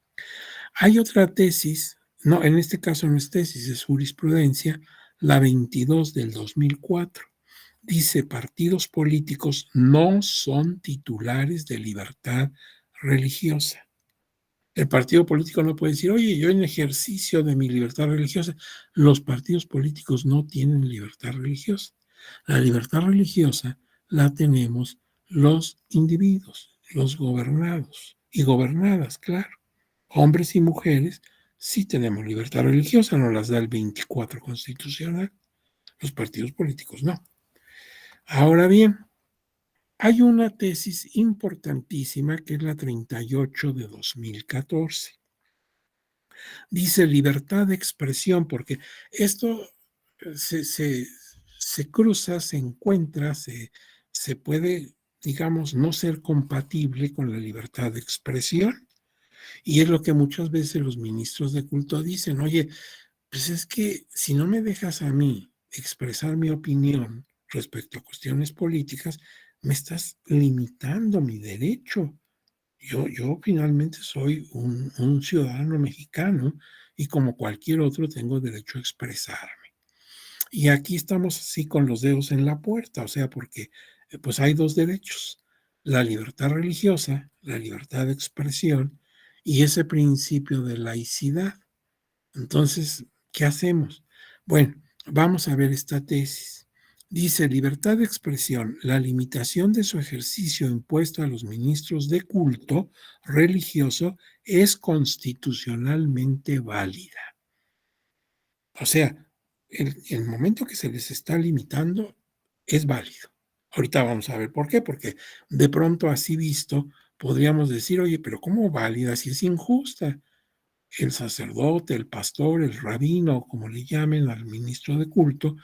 Hay otra tesis, no, en este caso no es tesis, es jurisprudencia, la 22 del 2004. Dice, partidos políticos no son titulares de libertad religiosa. El partido político no puede decir, oye, yo en ejercicio de mi libertad religiosa, los partidos políticos no tienen libertad religiosa. La libertad religiosa la tenemos los individuos, los gobernados y gobernadas, claro. Hombres y mujeres sí tenemos libertad religiosa, nos las da el 24 constitucional. Los partidos políticos no. Ahora bien, hay una tesis importantísima que es la 38 de 2014. Dice libertad de expresión, porque esto se cruza, se encuentra, se puede, digamos, no ser compatible con la libertad de expresión. Y es lo que muchas veces los ministros de culto dicen, oye, pues es que si no me dejas a mí expresar mi opinión respecto a cuestiones políticas, me estás limitando mi derecho. Yo finalmente soy un ciudadano mexicano y como cualquier otro tengo derecho a expresarme. Y aquí estamos así con los dedos en la puerta, o sea, porque pues hay dos derechos, la libertad religiosa, la libertad de expresión y ese principio de laicidad. Entonces, ¿qué hacemos? Bueno, vamos a ver esta tesis. Dice, libertad de expresión, la limitación de su ejercicio impuesto a los ministros de culto religioso es constitucionalmente válida. O sea, el momento que se les está limitando es válido. Ahorita vamos a ver por qué, porque de pronto así visto podríamos decir, oye, pero ¿cómo válida si es injusta? El sacerdote, el pastor, el rabino, como le llamen al ministro de culto,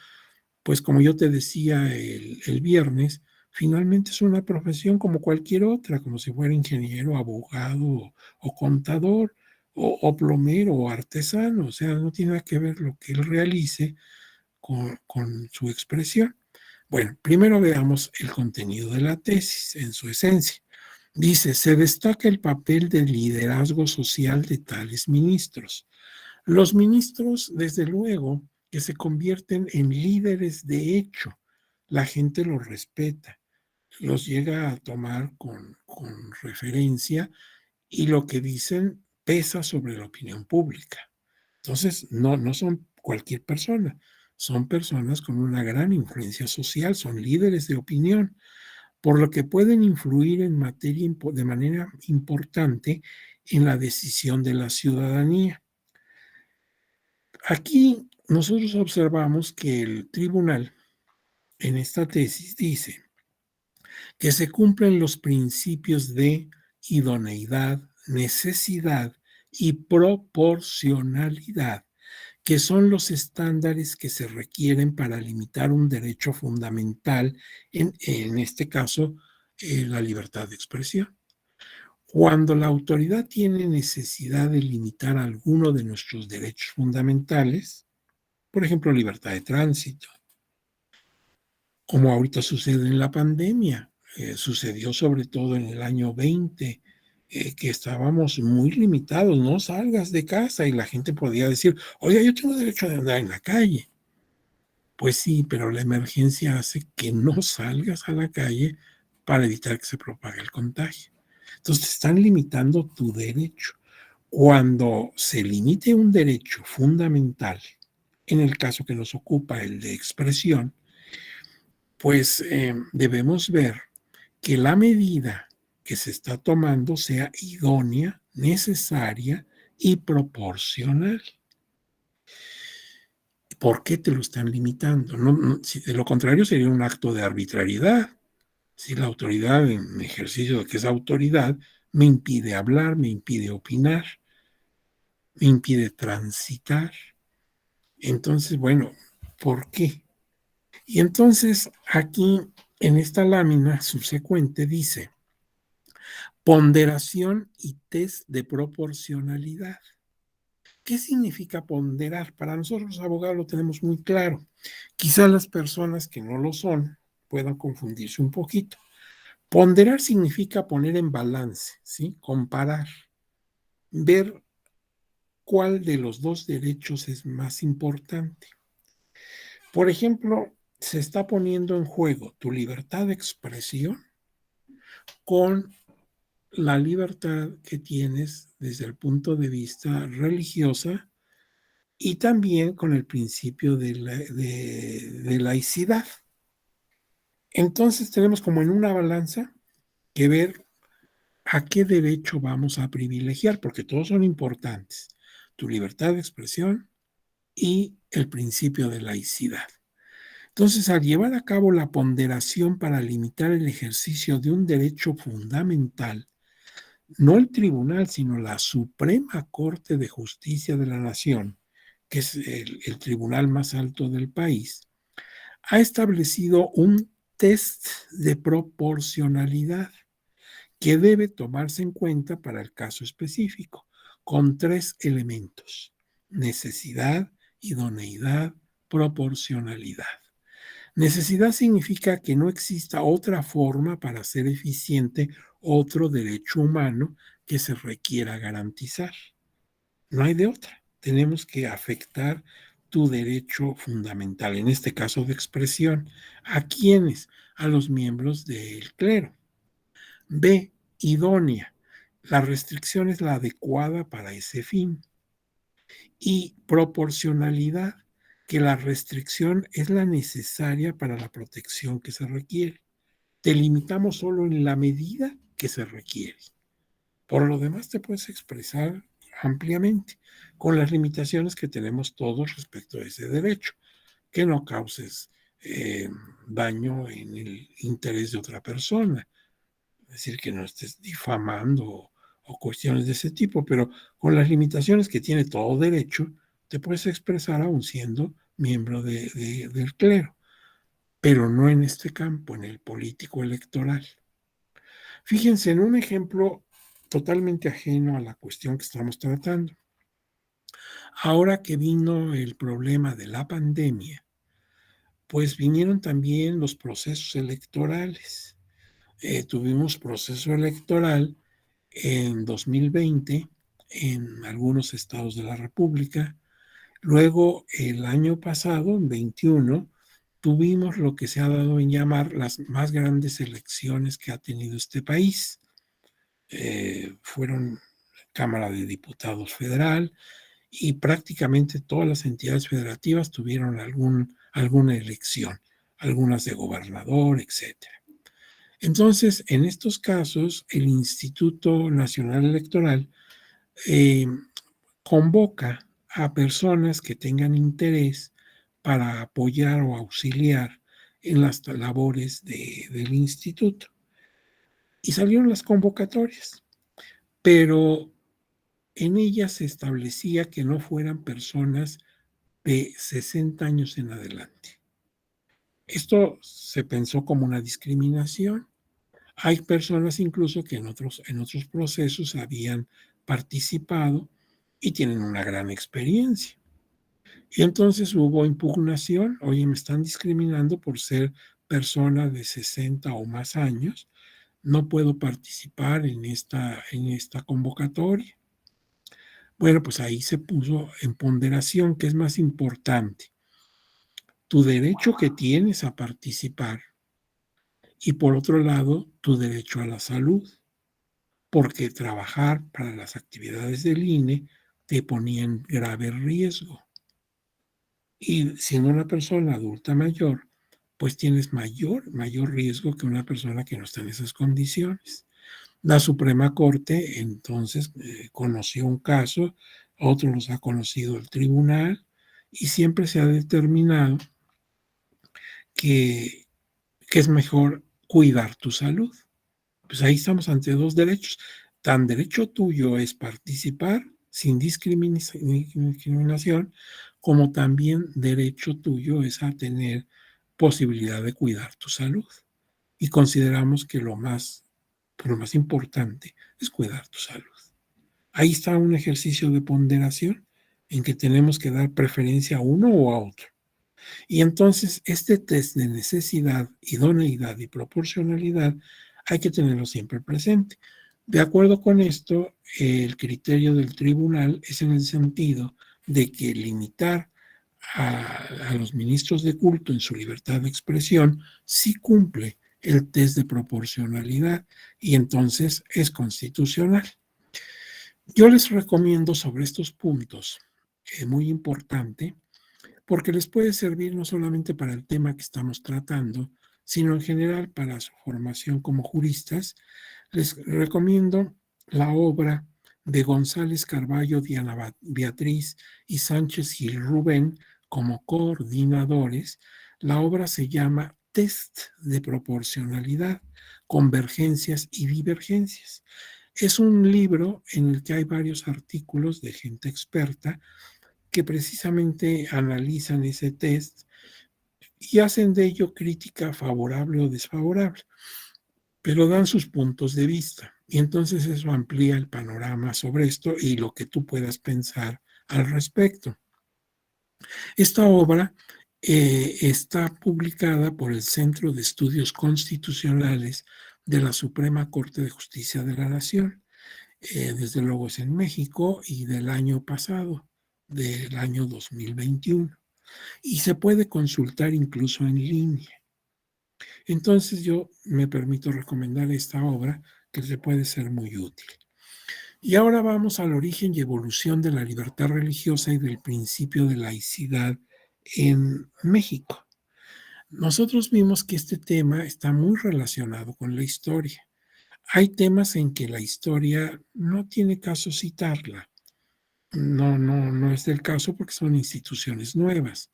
pues como yo te decía el viernes, finalmente es una profesión como cualquier otra, como si fuera ingeniero, abogado o contador o plomero o artesano, o sea, no tiene nada que ver lo que él realice con su expresión. Bueno, primero veamos el contenido de la tesis en su esencia. Dice, se destaca el papel del liderazgo social de tales ministros. Los ministros, desde luego, que se convierten en líderes de hecho. La gente los respeta, los llega a tomar con referencia y lo que dicen pesa sobre la opinión pública. Entonces, no son cualquier persona, son personas con una gran influencia social, son líderes de opinión, por lo que pueden influir en materia de manera importante en la decisión de la ciudadanía. Aquí nosotros observamos que el tribunal en esta tesis dice que se cumplen los principios de idoneidad, necesidad y proporcionalidad, que son los estándares que se requieren para limitar un derecho fundamental, en este caso, la libertad de expresión. Cuando la autoridad tiene necesidad de limitar alguno de nuestros derechos fundamentales, por ejemplo, libertad de tránsito, como ahorita sucede en la pandemia, sucedió sobre todo en el año 20, que estábamos muy limitados, no salgas de casa y la gente podía decir, oye, yo tengo derecho a andar en la calle. Pues sí, pero la emergencia hace que no salgas a la calle para evitar que se propague el contagio. Entonces te están limitando tu derecho. Cuando se limite un derecho fundamental, en el caso que nos ocupa el de expresión, pues debemos ver que la medida que se está tomando sea idónea, necesaria y proporcional. ¿Por qué te lo están limitando? Si de lo contrario sería un acto de arbitrariedad. Si la autoridad, en ejercicio de que es autoridad, me impide hablar, me impide opinar, me impide transitar. Entonces, bueno, ¿por qué? Y entonces aquí en esta lámina subsecuente dice ponderación y test de proporcionalidad. ¿Qué significa ponderar? Para nosotros los abogados lo tenemos muy claro. Quizá las personas que no lo son puedan confundirse un poquito. Ponderar significa poner en balance, ¿sí? Comparar, ver cuál de los dos derechos es más importante. Por ejemplo, se está poniendo en juego tu libertad de expresión con la libertad que tienes desde el punto de vista religiosa y también con el principio de laicidad. Entonces tenemos como en una balanza que ver a qué derecho vamos a privilegiar, porque todos son importantes. Tu libertad de expresión y el principio de laicidad. Entonces, al llevar a cabo la ponderación para limitar el ejercicio de un derecho fundamental, no el tribunal, sino la Suprema Corte de Justicia de la Nación, que es el tribunal más alto del país, ha establecido un test de proporcionalidad que debe tomarse en cuenta para el caso específico, con tres elementos: necesidad, idoneidad, proporcionalidad. Necesidad significa que no exista otra forma para hacer eficiente otro derecho humano que se requiera garantizar. No hay de otra. Tenemos que afectar tu derecho fundamental, en este caso de expresión. ¿A quiénes? A los miembros del clero. B, idónea. La restricción es la adecuada para ese fin. Y proporcionalidad, que la restricción es la necesaria para la protección que se requiere. Te limitamos solo en la medida que se requiere. Por lo demás te puedes expresar ampliamente, con las limitaciones que tenemos todos respecto a ese derecho, que no causes daño en el interés de otra persona, es decir, que no estés difamando o cuestiones de ese tipo, pero con las limitaciones que tiene todo derecho, te puedes expresar aún siendo miembro del clero, pero no en este campo, en el político electoral. Fíjense en un ejemplo totalmente ajeno a la cuestión que estamos tratando. Ahora que vino el problema de la pandemia, pues vinieron también los procesos electorales. Tuvimos proceso electoral en 2020 en algunos estados de la República. Luego, el año pasado, en 21, tuvimos lo que se ha dado en llamar las más grandes elecciones que ha tenido este país. Fueron Cámara de Diputados Federal y prácticamente todas las entidades federativas tuvieron alguna elección, algunas de gobernador, etcétera. Entonces, en estos casos, el Instituto Nacional Electoral eh, convoca a personas que tengan interés para apoyar o auxiliar en las labores del instituto. Y salieron las convocatorias, pero en ellas se establecía que no fueran personas de 60 años en adelante. Esto se pensó como una discriminación. Hay personas incluso que en otros procesos habían participado y tienen una gran experiencia. Y entonces hubo impugnación. Oye, me están discriminando por ser persona de 60 o más años. No puedo participar en esta convocatoria. Bueno, pues ahí se puso en ponderación qué es más importante: tu derecho que tienes a participar y por otro lado, tu derecho a la salud, porque trabajar para las actividades del INE te ponía en grave riesgo. Y siendo una persona adulta mayor, pues tienes mayor riesgo que una persona que no está en esas condiciones. La Suprema Corte entonces conoció un caso, otros los ha conocido el tribunal, y siempre se ha determinado que es mejor cuidar tu salud. Pues ahí estamos ante dos derechos. Tan derecho tuyo es participar sin discriminación, como también derecho tuyo es a tener posibilidad de cuidar tu salud. Y consideramos que lo más importante es cuidar tu salud. Ahí está un ejercicio de ponderación en que tenemos que dar preferencia a uno o a otro. Y entonces este test de necesidad, idoneidad y proporcionalidad hay que tenerlo siempre presente. De acuerdo con esto, el criterio del tribunal es en el sentido de que limitar a los ministros de culto en su libertad de expresión sí cumple el test de proporcionalidad y entonces es constitucional. Yo les recomiendo sobre estos puntos, muy importante, porque les puede servir no solamente para el tema que estamos tratando, sino en general para su formación como juristas. Les recomiendo la obra de González Carballo, Diana Beatriz y Sánchez Gil Rubén como coordinadores. La obra se llama Test de Proporcionalidad, Convergencias y Divergencias. Es un libro en el que hay varios artículos de gente experta que precisamente analizan ese test y hacen de ello crítica favorable o desfavorable, pero dan sus puntos de vista. Y entonces eso amplía el panorama sobre esto y lo que tú puedas pensar al respecto. Esta obra está publicada por el Centro de Estudios Constitucionales de la Suprema Corte de Justicia de la Nación. Desde luego es en México y del año pasado, del año 2021. Y se puede consultar incluso en línea. Entonces yo me permito recomendar esta obra que le puede ser muy útil. Y ahora vamos al origen y evolución de la libertad religiosa y del principio de laicidad en México. Nosotros vimos que este tema está muy relacionado con la historia. Hay temas en que la historia no tiene caso citarla. No es el caso porque son instituciones nuevas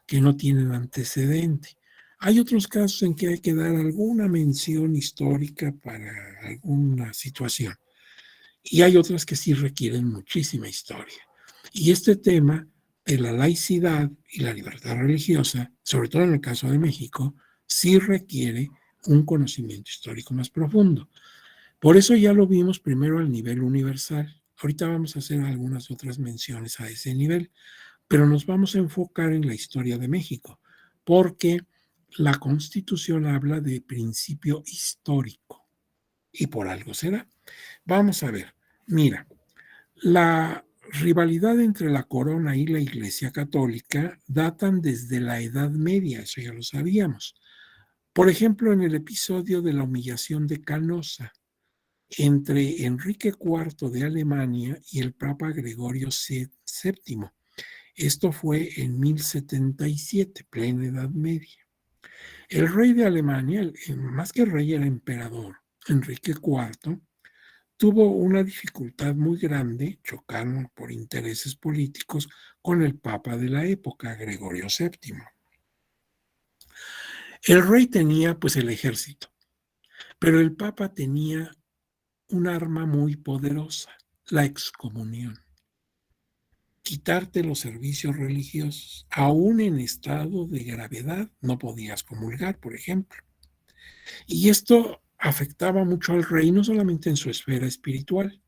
que no tienen antecedente. Hay otros casos en que hay que dar alguna mención histórica para alguna situación y hay otras que sí requieren muchísima historia. Y este tema de la laicidad y la libertad religiosa, sobre todo en el caso de México, sí requiere un conocimiento histórico más profundo. Por eso ya lo vimos primero al nivel universal. Ahorita vamos a hacer algunas otras menciones a ese nivel, pero nos vamos a enfocar en la historia de México, porque la Constitución habla de principio histórico y por algo será. Vamos a ver, mira, la rivalidad entre la corona y la Iglesia Católica datan desde la Edad Media, eso ya lo sabíamos. Por ejemplo, en el episodio de la humillación de Canosa, entre Enrique IV de Alemania y el Papa Gregorio VII. Esto fue en 1077, plena Edad Media. El rey de Alemania, más que rey era emperador, Enrique IV, tuvo una dificultad muy grande, chocaron por intereses políticos con el Papa de la época, Gregorio VII. El rey tenía pues el ejército, pero el Papa tenía un arma muy poderosa, la excomunión. Quitarte los servicios religiosos. Aún en estado de gravedad no podías comulgar, por ejemplo. Y esto afectaba mucho al rey, no solamente en su esfera espiritual,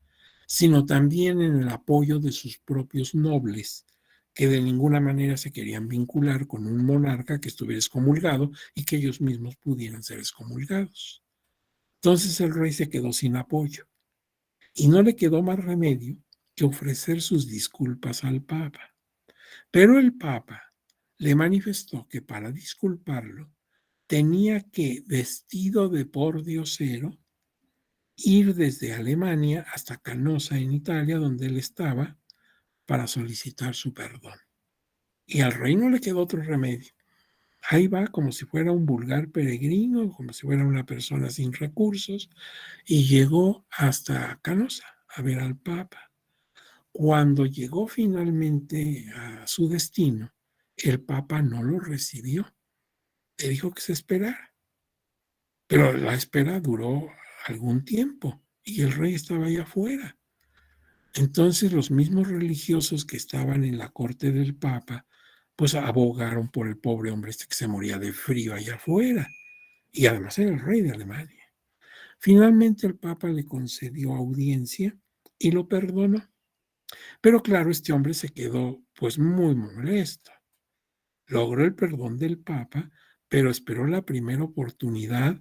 sino también en el apoyo de sus propios nobles, que de ninguna manera se querían vincular con un monarca que estuviera excomulgado y que ellos mismos pudieran ser excomulgados. Entonces el rey se quedó sin apoyo y no le quedó más remedio que ofrecer sus disculpas al Papa. Pero el Papa le manifestó que para disculparlo tenía que, vestido de pordiosero, ir desde Alemania hasta Canosa en Italia, donde él estaba, para solicitar su perdón. Y al rey no le quedó otro remedio. Ahí va como si fuera un vulgar peregrino, como si fuera una persona sin recursos, y llegó hasta Canosa a ver al Papa. Cuando llegó finalmente a su destino, el Papa no lo recibió. Le dijo que se esperara. Pero la espera duró algún tiempo y el rey estaba allá afuera. Entonces los mismos religiosos que estaban en la corte del Papa, pues abogaron por el pobre hombre este que se moría de frío allá afuera. Y además era el rey de Alemania. Finalmente el Papa le concedió audiencia y lo perdonó. Pero claro, este hombre se quedó pues muy molesto. Logró el perdón del Papa, pero esperó la primera oportunidad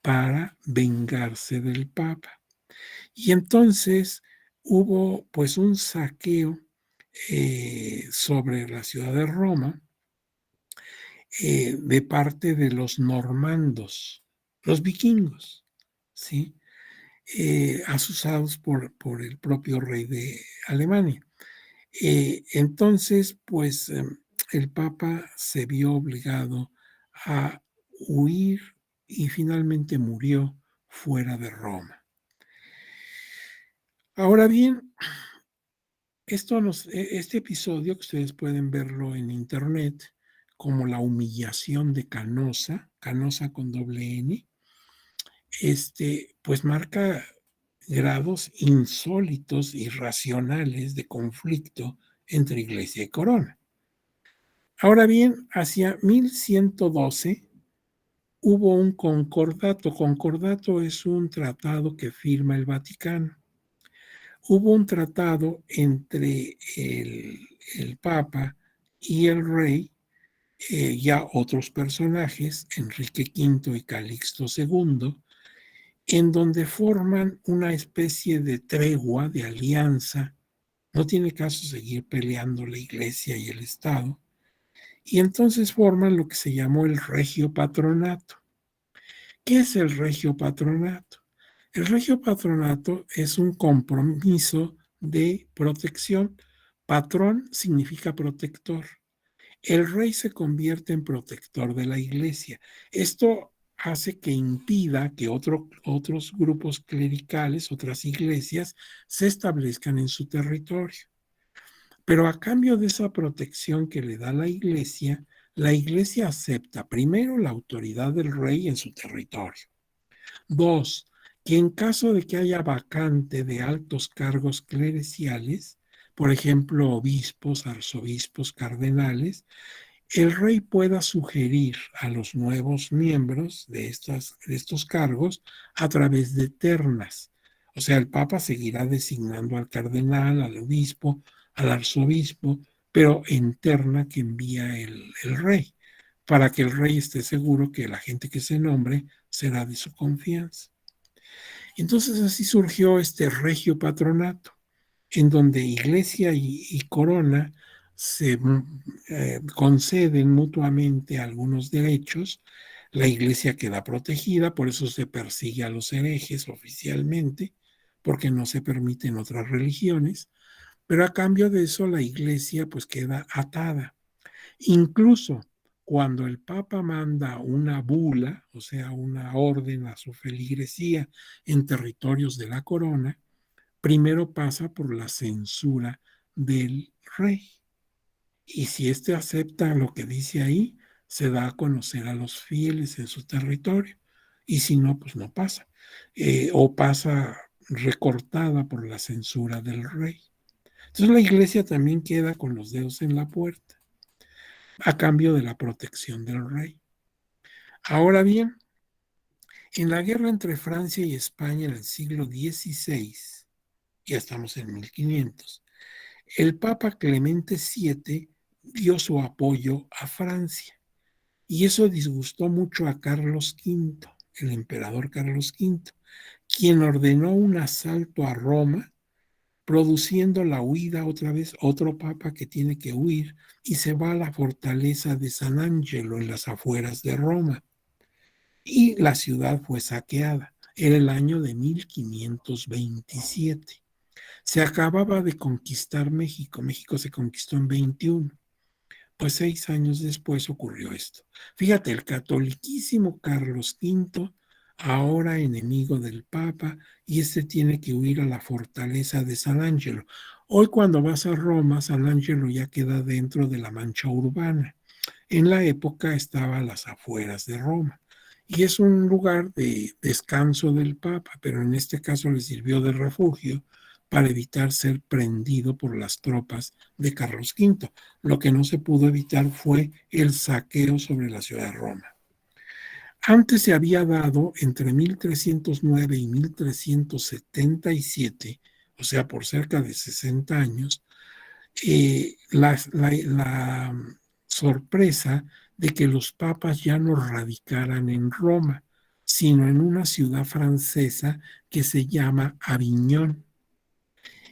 para vengarse del Papa. Y entonces hubo pues un saqueo sobre la ciudad de Roma de parte de los normandos, los vikingos, ¿sí? Asusados por el propio rey de Alemania. Entonces, pues el Papa se vio obligado a huir y finalmente murió fuera de Roma. Ahora bien, este episodio, que ustedes pueden verlo en internet, como la humillación de Canosa, Canosa con doble N, pues marca grados insólitos, irracionales de conflicto entre Iglesia y Corona. Ahora bien, hacia 1112 hubo un concordato. Concordato es un tratado que firma el Vaticano. Hubo un tratado entre el Papa y el rey, ya otros personajes, Enrique V y Calixto II, en donde forman una especie de tregua, de alianza. No tiene caso seguir peleando la Iglesia y el Estado. Y entonces forman lo que se llamó el Regio Patronato. ¿Qué es el Regio Patronato? El Regio Patronato es un compromiso de protección. Patrón significa protector. El rey se convierte en protector de la iglesia. Esto hace que impida que otros grupos clericales, otras iglesias, se establezcan en su territorio. Pero a cambio de esa protección que le da la iglesia acepta primero la autoridad del rey en su territorio. Dos, que en caso de que haya vacante de altos cargos clericiales, por ejemplo, obispos, arzobispos, cardenales, el rey pueda sugerir a los nuevos miembros de estos cargos a través de ternas. O sea, el Papa seguirá designando al cardenal, al obispo, al arzobispo, pero en terna que envía el rey, para que el rey esté seguro que la gente que se nombre será de su confianza. Entonces así surgió este regio patronato, en donde iglesia y corona se conceden mutuamente algunos derechos. La iglesia queda protegida, por eso se persigue a los herejes oficialmente, porque no se permiten otras religiones, pero a cambio de eso la iglesia pues queda atada. Incluso cuando el Papa manda una bula, o sea, una orden a su feligresía en territorios de la corona, primero pasa por la censura del rey. Y si éste acepta lo que dice ahí, se da a conocer a los fieles en su territorio. Y si no, pues no pasa. O pasa recortada por la censura del rey. Entonces la iglesia también queda con los dedos en la puerta, a cambio de la protección del rey. Ahora bien, en la guerra entre Francia y España en el siglo XVI, ya estamos en 1500, el Papa Clemente VII dio su apoyo a Francia y eso disgustó mucho a Carlos V, el emperador Carlos V, quien ordenó un asalto a Roma, produciendo la huida otra vez, otro papa que tiene que huir y se va a la fortaleza de San Angelo en las afueras de Roma. Y la ciudad fue saqueada. Era el año de 1527. Se acababa de conquistar México. México se conquistó en 21. Pues 6 años después ocurrió esto. Fíjate, el catoliquísimo Carlos V, ahora enemigo del Papa, y este tiene que huir a la fortaleza de San Angelo. Hoy cuando vas a Roma, San Angelo ya queda dentro de la mancha urbana. En la época estaba a las afueras de Roma. y es un lugar de descanso del Papa, pero en este caso le sirvió de refugio para evitar ser prendido por las tropas de Carlos V. Lo que no se pudo evitar fue el saqueo sobre la ciudad de Roma. Antes se había dado entre 1309 y 1377, o sea, por cerca de 60 años, la sorpresa de que los papas ya no radicaran en Roma, sino en una ciudad francesa que se llama Aviñón.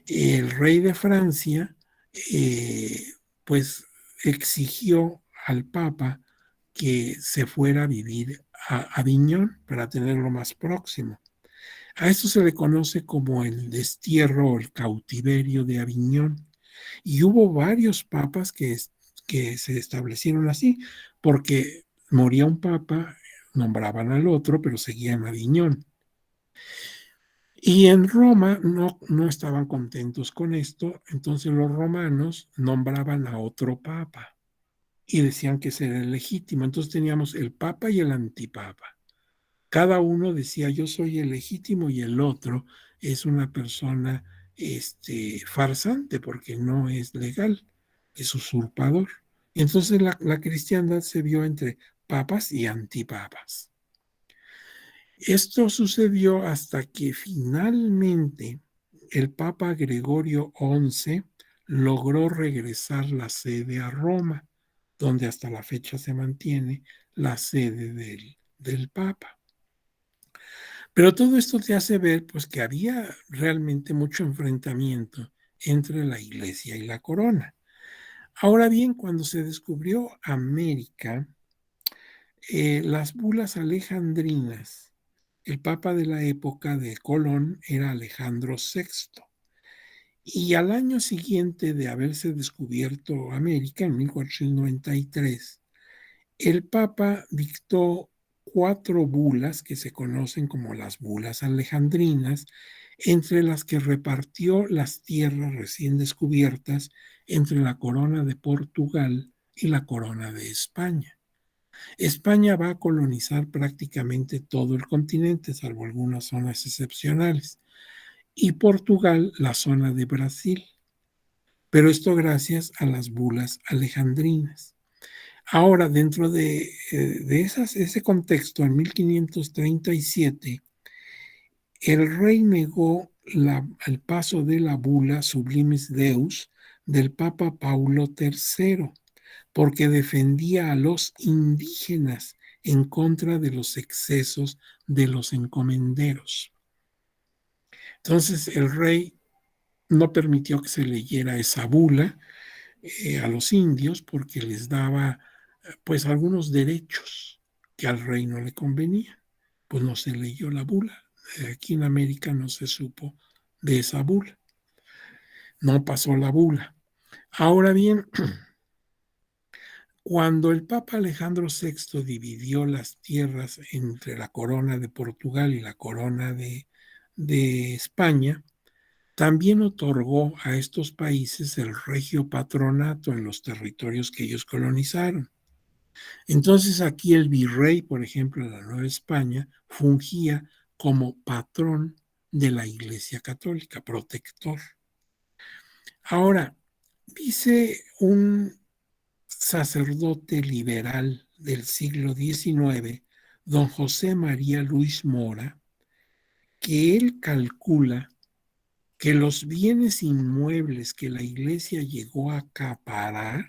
El rey de Francia, pues, exigió al papa que se fuera a vivir a Aviñón para tenerlo más próximo. A esto se le conoce como el destierro o el cautiverio de Aviñón. Y hubo varios papas que se establecieron así, porque moría un papa, nombraban al otro, pero seguían Aviñón. Y en Roma no estaban contentos con esto, entonces los romanos nombraban a otro papa y decían que ese era el legítimo. Entonces teníamos el papa y el antipapa. Cada uno decía yo soy el legítimo y el otro es una persona farsante porque no es legal, es usurpador. Entonces la cristiandad se vio entre papas y antipapas. Esto sucedió hasta que finalmente el Papa Gregorio XI logró regresar la sede a Roma, donde hasta la fecha se mantiene la sede del Papa. Pero todo esto te hace ver pues, que había realmente mucho enfrentamiento entre la Iglesia y la corona. Ahora bien, cuando se descubrió América, las bulas alejandrinas, el papa de la época de Colón era Alejandro VI. Y al año siguiente de haberse descubierto América, en 1493, el papa dictó 4 bulas que se conocen como las bulas alejandrinas, entre las que repartió las tierras recién descubiertas entre la corona de Portugal y la corona de España. España va a colonizar prácticamente todo el continente, salvo algunas zonas excepcionales, y Portugal la zona de Brasil, pero esto gracias a las bulas alejandrinas. Ahora, dentro de ese contexto, en 1537, el rey negó el paso de la bula Sublimis Deus del Papa Paulo III, porque defendía a los indígenas en contra de los excesos de los encomenderos. Entonces el rey no permitió que se leyera esa bula a los indios porque les daba pues algunos derechos que al rey no le convenía. Pues no se leyó la bula. Aquí en América no se supo de esa bula. No pasó la bula. Ahora bien, cuando el Papa Alejandro VI dividió las tierras entre la corona de Portugal y la corona de España, también otorgó a estos países el regio patronato en los territorios que ellos colonizaron. Entonces aquí el virrey, por ejemplo, de la Nueva España, fungía como patrón de la Iglesia Católica, protector. Ahora, dice un sacerdote liberal del siglo XIX, don José María Luis Mora, que él calcula que los bienes inmuebles que la Iglesia llegó a acaparar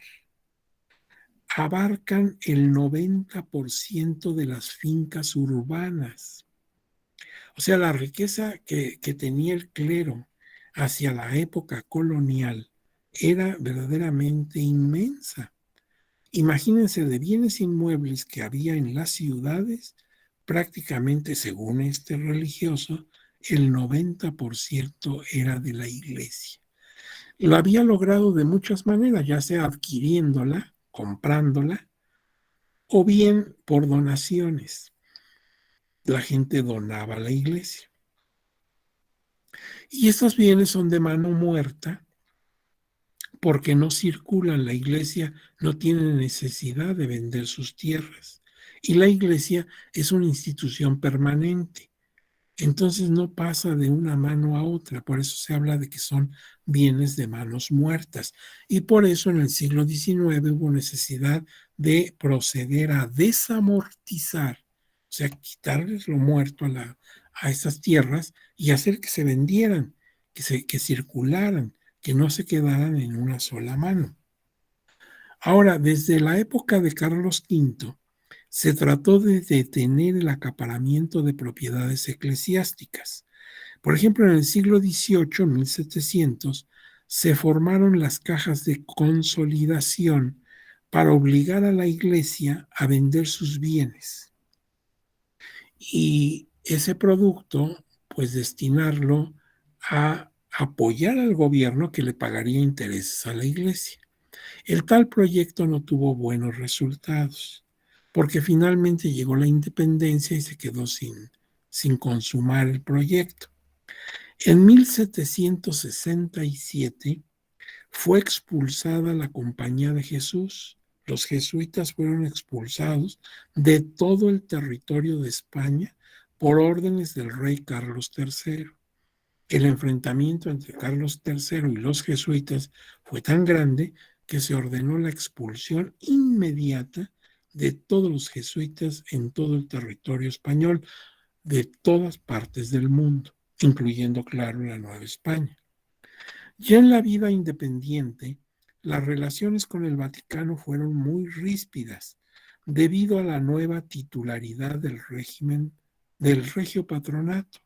abarcan el 90% de las fincas urbanas. O sea, la riqueza que tenía el clero hacia la época colonial era verdaderamente inmensa. Imagínense de bienes inmuebles que había en las ciudades, prácticamente según este religioso, el 90% era de la iglesia. Lo había logrado de muchas maneras, ya sea adquiriéndola, comprándola, o bien por donaciones. La gente donaba a la iglesia. Y estos bienes son de mano muerta porque no circulan. La iglesia no tiene necesidad de vender sus tierras. Y la iglesia es una institución permanente. Entonces no pasa de una mano a otra, por eso se habla de que son bienes de manos muertas. Y por eso en el siglo XIX hubo necesidad de proceder a desamortizar, o sea, quitarles lo muerto a esas tierras y hacer que se vendieran, que circularan, que no se quedaran en una sola mano. Ahora, desde la época de Carlos V, se trató de detener el acaparamiento de propiedades eclesiásticas. Por ejemplo, en el siglo XVIII, 1700, se formaron las cajas de consolidación para obligar a la iglesia a vender sus bienes. Y ese producto, pues destinarlo a apoyar al gobierno que le pagaría intereses a la iglesia. El tal proyecto no tuvo buenos resultados, porque finalmente llegó la independencia y se quedó sin consumar el proyecto. En 1767 fue expulsada la Compañía de Jesús. Los jesuitas fueron expulsados de todo el territorio de España por órdenes del rey Carlos III. El enfrentamiento entre Carlos III y los jesuitas fue tan grande que se ordenó la expulsión inmediata de todos los jesuitas en todo el territorio español, de todas partes del mundo, incluyendo, claro, la Nueva España. Ya en la vida independiente, las relaciones con el Vaticano fueron muy ríspidas debido a la nueva titularidad del régimen del Regio Patronato.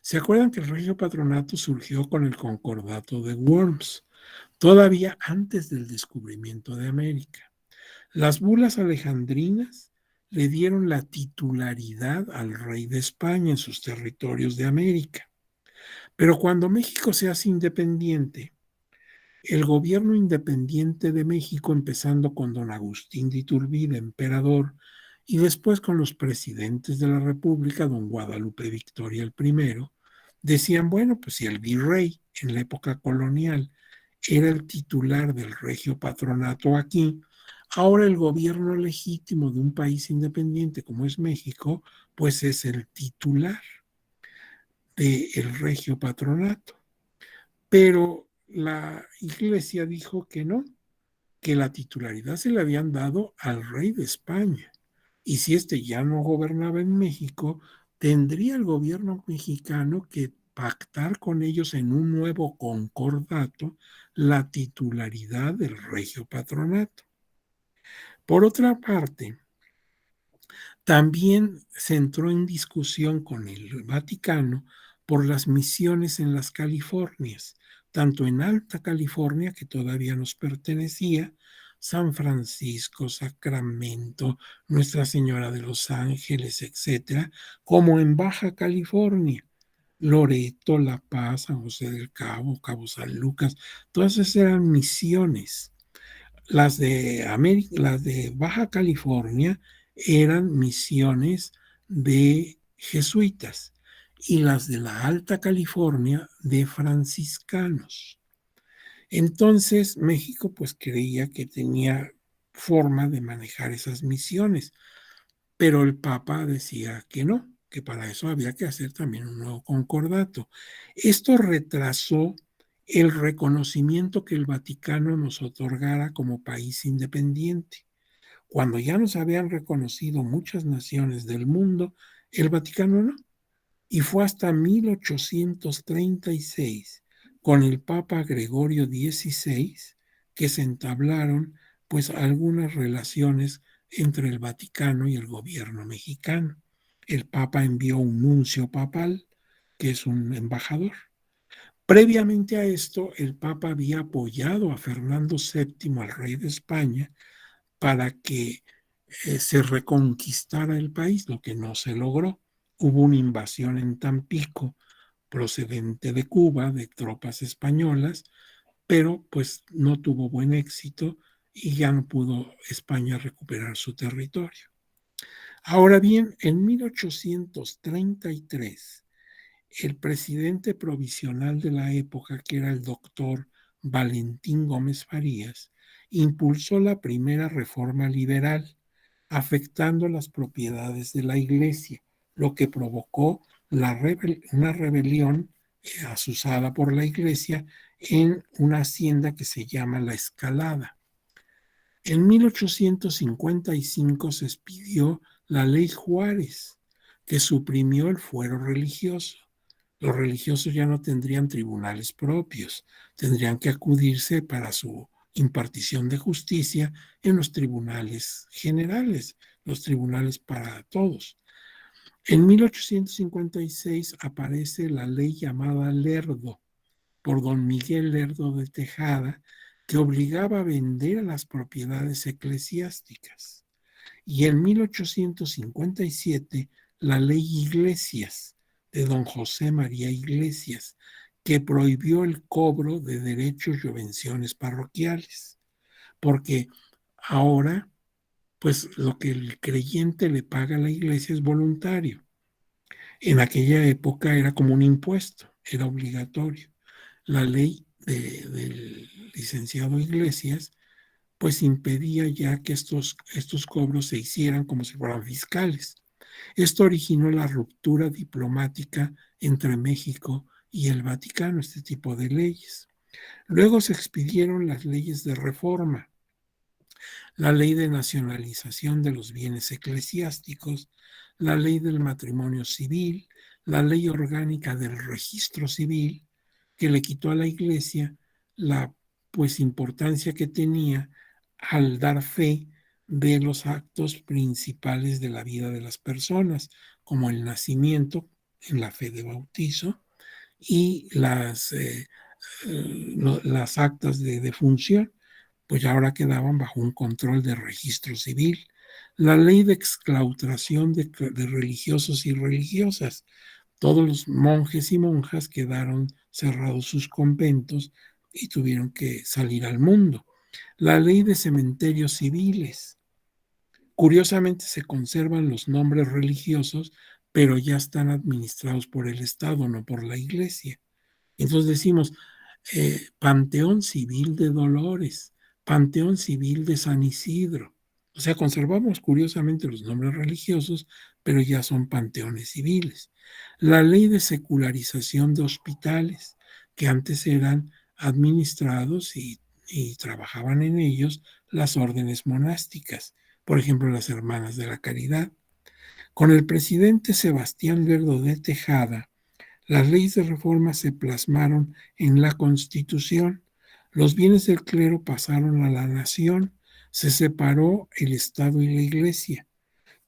¿Se acuerdan que el Regio Patronato surgió con el Concordato de Worms, todavía antes del descubrimiento de América? Las bulas alejandrinas le dieron la titularidad al rey de España en sus territorios de América. Pero cuando México se hace independiente, el gobierno independiente de México, empezando con don Agustín de Iturbide, emperador, y después con los presidentes de la República, don Guadalupe Victoria el primero, decían, bueno, pues si el virrey en la época colonial era el titular del Regio Patronato aquí, ahora el gobierno legítimo de un país independiente como es México, pues es el titular del Regio Patronato. Pero la iglesia dijo que no, que la titularidad se le habían dado al rey de España. Y si éste ya no gobernaba en México, tendría el gobierno mexicano que pactar con ellos en un nuevo concordato la titularidad del regio patronato. Por otra parte, también se entró en discusión con el Vaticano por las misiones en las Californias, tanto en Alta California, que todavía nos pertenecía, San Francisco, Sacramento, Nuestra Señora de los Ángeles, etcétera, como en Baja California, Loreto, La Paz, San José del Cabo, Cabo San Lucas, todas esas eran misiones. Las de Baja California eran misiones de jesuitas y las de la Alta California de franciscanos. Entonces México pues creía que tenía forma de manejar esas misiones, pero el Papa decía que no, que para eso había que hacer también un nuevo concordato. Esto retrasó el reconocimiento que el Vaticano nos otorgara como país independiente. Cuando ya nos habían reconocido muchas naciones del mundo, el Vaticano no. Y fue hasta 1836, con el Papa Gregorio XVI, que se entablaron pues algunas relaciones entre el Vaticano y el gobierno mexicano. El Papa envió un nuncio papal, que es un embajador. Previamente a esto, el Papa había apoyado a Fernando VII, al rey de España, para que se reconquistara el país, lo que no se logró. Hubo una invasión en Tampico procedente de Cuba, de tropas españolas, pero pues no tuvo buen éxito y ya no pudo España recuperar su territorio. Ahora bien, en 1833, el presidente provisional de la época, que era el doctor Valentín Gómez Farías, impulsó la primera reforma liberal, afectando las propiedades de la iglesia, lo que provocó una rebelión azuzada por la iglesia en una hacienda que se llama La Escalada. En 1855 se expidió la Ley Juárez, que suprimió el fuero religioso. Los religiosos ya no tendrían tribunales propios, tendrían que acudirse para su impartición de justicia en los tribunales generales, los tribunales para todos. En 1856 aparece la ley llamada Lerdo, por don Miguel Lerdo de Tejada, que obligaba a vender las propiedades eclesiásticas. Y en 1857 la ley Iglesias, de don José María Iglesias, que prohibió el cobro de derechos y subvenciones parroquiales, porque ahora, pues lo que el creyente le paga a la iglesia es voluntario. En aquella época era como un impuesto, era obligatorio. La ley del licenciado Iglesias pues impedía ya que estos cobros se hicieran como si fueran fiscales. Esto originó la ruptura diplomática entre México y el Vaticano, este tipo de leyes. Luego se expidieron las leyes de reforma, la ley de nacionalización de los bienes eclesiásticos, la ley del matrimonio civil, la ley orgánica del registro civil, que le quitó a la iglesia la pues importancia que tenía al dar fe de los actos principales de la vida de las personas, como el nacimiento en la fe de bautizo y las actas de defunción, pues ahora quedaban bajo un control de registro civil. La ley de exclaustración de religiosos y religiosas. Todos los monjes y monjas quedaron cerrados sus conventos y tuvieron que salir al mundo. La ley de cementerios civiles. Curiosamente se conservan los nombres religiosos, pero ya están administrados por el Estado, no por la Iglesia. Entonces decimos, Panteón Civil de Dolores, Panteón Civil de San Isidro. O sea, conservamos curiosamente los nombres religiosos, pero ya son panteones civiles. La ley de secularización de hospitales, que antes eran administrados y trabajaban en ellos las órdenes monásticas, por ejemplo, las Hermanas de la Caridad. Con el presidente Sebastián Lerdo de Tejada, las leyes de reforma se plasmaron en la Constitución. Los bienes del clero pasaron a la nación. Se separó el Estado y la Iglesia.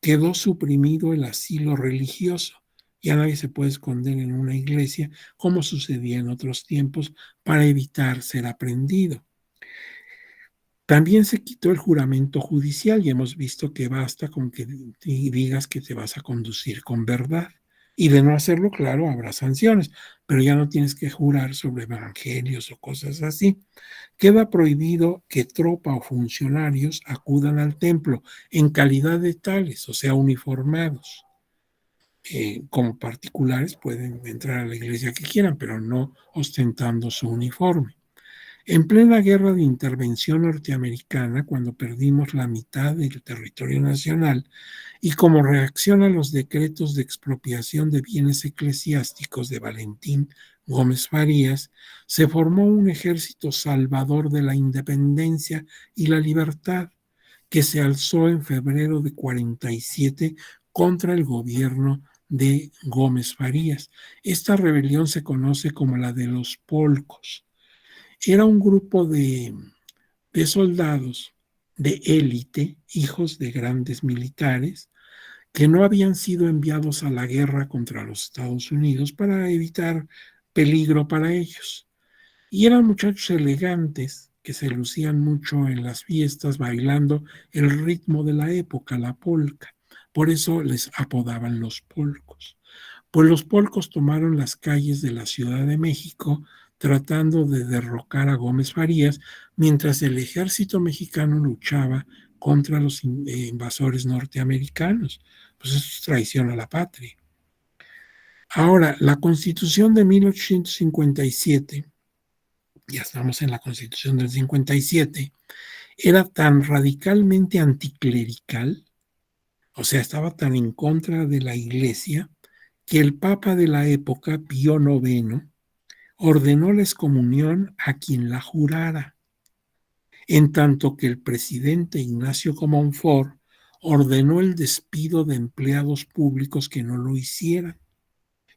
Quedó suprimido el asilo religioso. Ya nadie se puede esconder en una iglesia, como sucedía en otros tiempos, para evitar ser aprendido. También se quitó el juramento judicial y hemos visto que basta con que digas que te vas a conducir con verdad. Y de no hacerlo, claro, habrá sanciones, pero ya no tienes que jurar sobre evangelios o cosas así. Queda prohibido que tropa o funcionarios acudan al templo en calidad de tales, o sea, uniformados. Como particulares pueden entrar a la iglesia que quieran, pero no ostentando su uniforme. En plena guerra de intervención norteamericana, cuando perdimos la mitad del territorio nacional, y como reacción a los decretos de expropiación de bienes eclesiásticos de Valentín Gómez Farías, se formó un ejército salvador de la independencia y la libertad, que se alzó en febrero de 47 contra el gobierno de Gómez Farías. Esta rebelión se conoce como la de los Polcos. Era un grupo de soldados de élite, hijos de grandes militares, que no habían sido enviados a la guerra contra los Estados Unidos para evitar peligro para ellos. Y eran muchachos elegantes que se lucían mucho en las fiestas bailando el ritmo de la época, la polca. Por eso les apodaban los polcos. Pues los polcos tomaron las calles de la Ciudad de México tratando de derrocar a Gómez Farías, mientras el ejército mexicano luchaba contra los invasores norteamericanos. Pues eso es traición a la patria. Ahora, la Constitución de 1857, ya estamos en la Constitución del 57, era tan radicalmente anticlerical O sea, estaba tan en contra de la Iglesia que el Papa de la época, Pío IX, ordenó la excomunión a quien la jurara, en tanto que el presidente Ignacio Comonfort ordenó el despido de empleados públicos que no lo hicieran.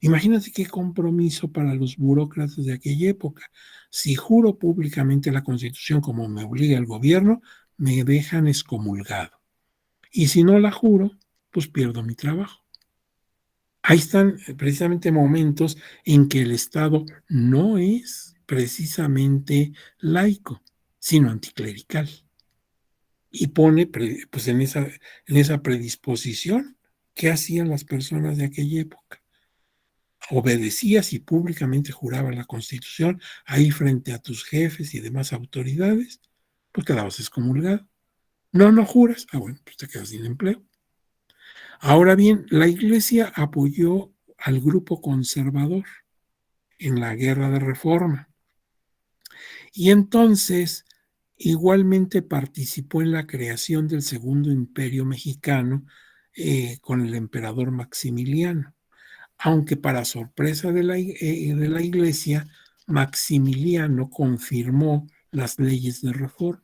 Imagínate qué compromiso para los burócratas de aquella época. Si juro públicamente la Constitución como me obliga el gobierno, me dejan excomulgado. Y si no la juro, pues pierdo mi trabajo. Ahí están precisamente momentos en que el Estado no es precisamente laico, sino anticlerical. Y pone pues en esa predisposición, ¿qué hacían las personas de aquella época? Obedecías y públicamente jurabas la Constitución ahí frente a tus jefes y demás autoridades, pues quedabas excomulgado. No, no juras. Ah, bueno, pues te quedas sin empleo. Ahora bien, la Iglesia apoyó al grupo conservador en la Guerra de Reforma y entonces igualmente participó en la creación del Segundo Imperio Mexicano con el emperador Maximiliano, aunque para sorpresa de la Iglesia, Maximiliano confirmó las leyes de reforma.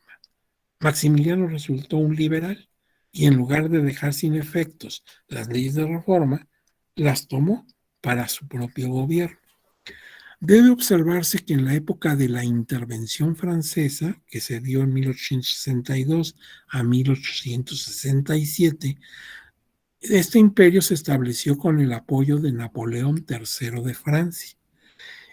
Maximiliano resultó un liberal y en lugar de dejar sin efectos las leyes de reforma, las tomó para su propio gobierno. Debe observarse que en la época de la intervención francesa, que se dio en 1862 a 1867, este imperio se estableció con el apoyo de Napoleón III de Francia.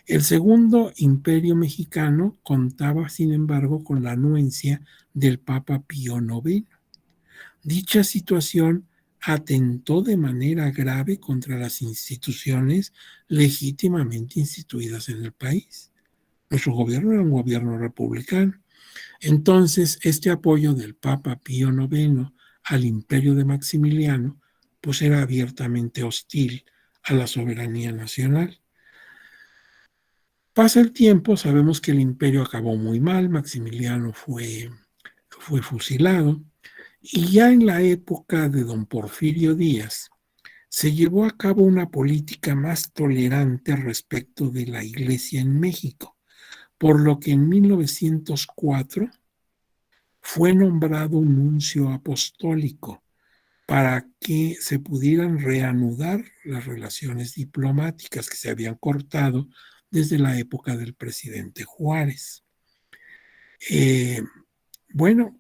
El segundo imperio mexicano contaba, sin embargo, con la anuencia del Papa Pío IX. Dicha situación atentó de manera grave contra las instituciones legítimamente instituidas en el país. Nuestro gobierno era un gobierno republicano. Entonces, este apoyo del Papa Pío IX al imperio de Maximiliano, pues era abiertamente hostil a la soberanía nacional. Pasa el tiempo, sabemos que el imperio acabó muy mal, Maximiliano fue fusilado, y ya en la época de don Porfirio Díaz se llevó a cabo una política más tolerante respecto de la Iglesia en México, por lo que en 1904 fue nombrado un nuncio apostólico para que se pudieran reanudar las relaciones diplomáticas que se habían cortado desde la época del presidente Juárez. Eh, bueno,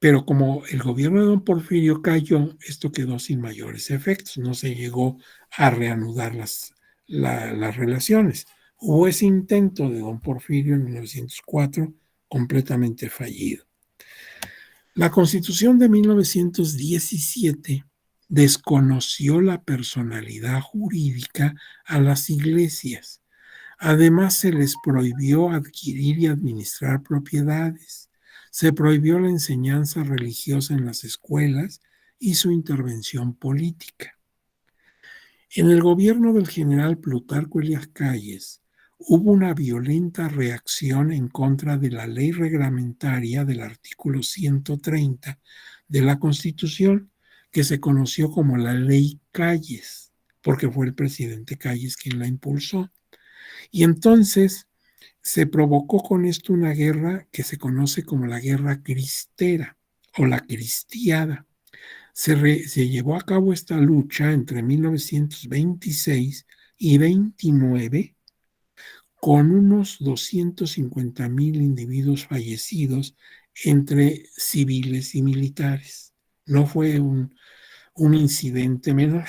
pero como el gobierno de don Porfirio cayó, esto quedó sin mayores efectos, no se llegó a reanudar las relaciones. Hubo ese intento de don Porfirio en 1904 completamente fallido. La Constitución de 1917 desconoció la personalidad jurídica a las iglesias. Además, se les prohibió adquirir y administrar propiedades. Se prohibió la enseñanza religiosa en las escuelas y su intervención política. En el gobierno del general Plutarco Elías Calles hubo una violenta reacción en contra de la ley reglamentaria del artículo 130 de la Constitución, que se conoció como la Ley Calles, porque fue el presidente Calles quien la impulsó. Y entonces se provocó con esto una guerra que se conoce como la Guerra Cristera o la Cristiada. Se llevó a cabo esta lucha entre 1926 y 29 con unos 250,000 individuos fallecidos entre civiles y militares. No fue un incidente menor.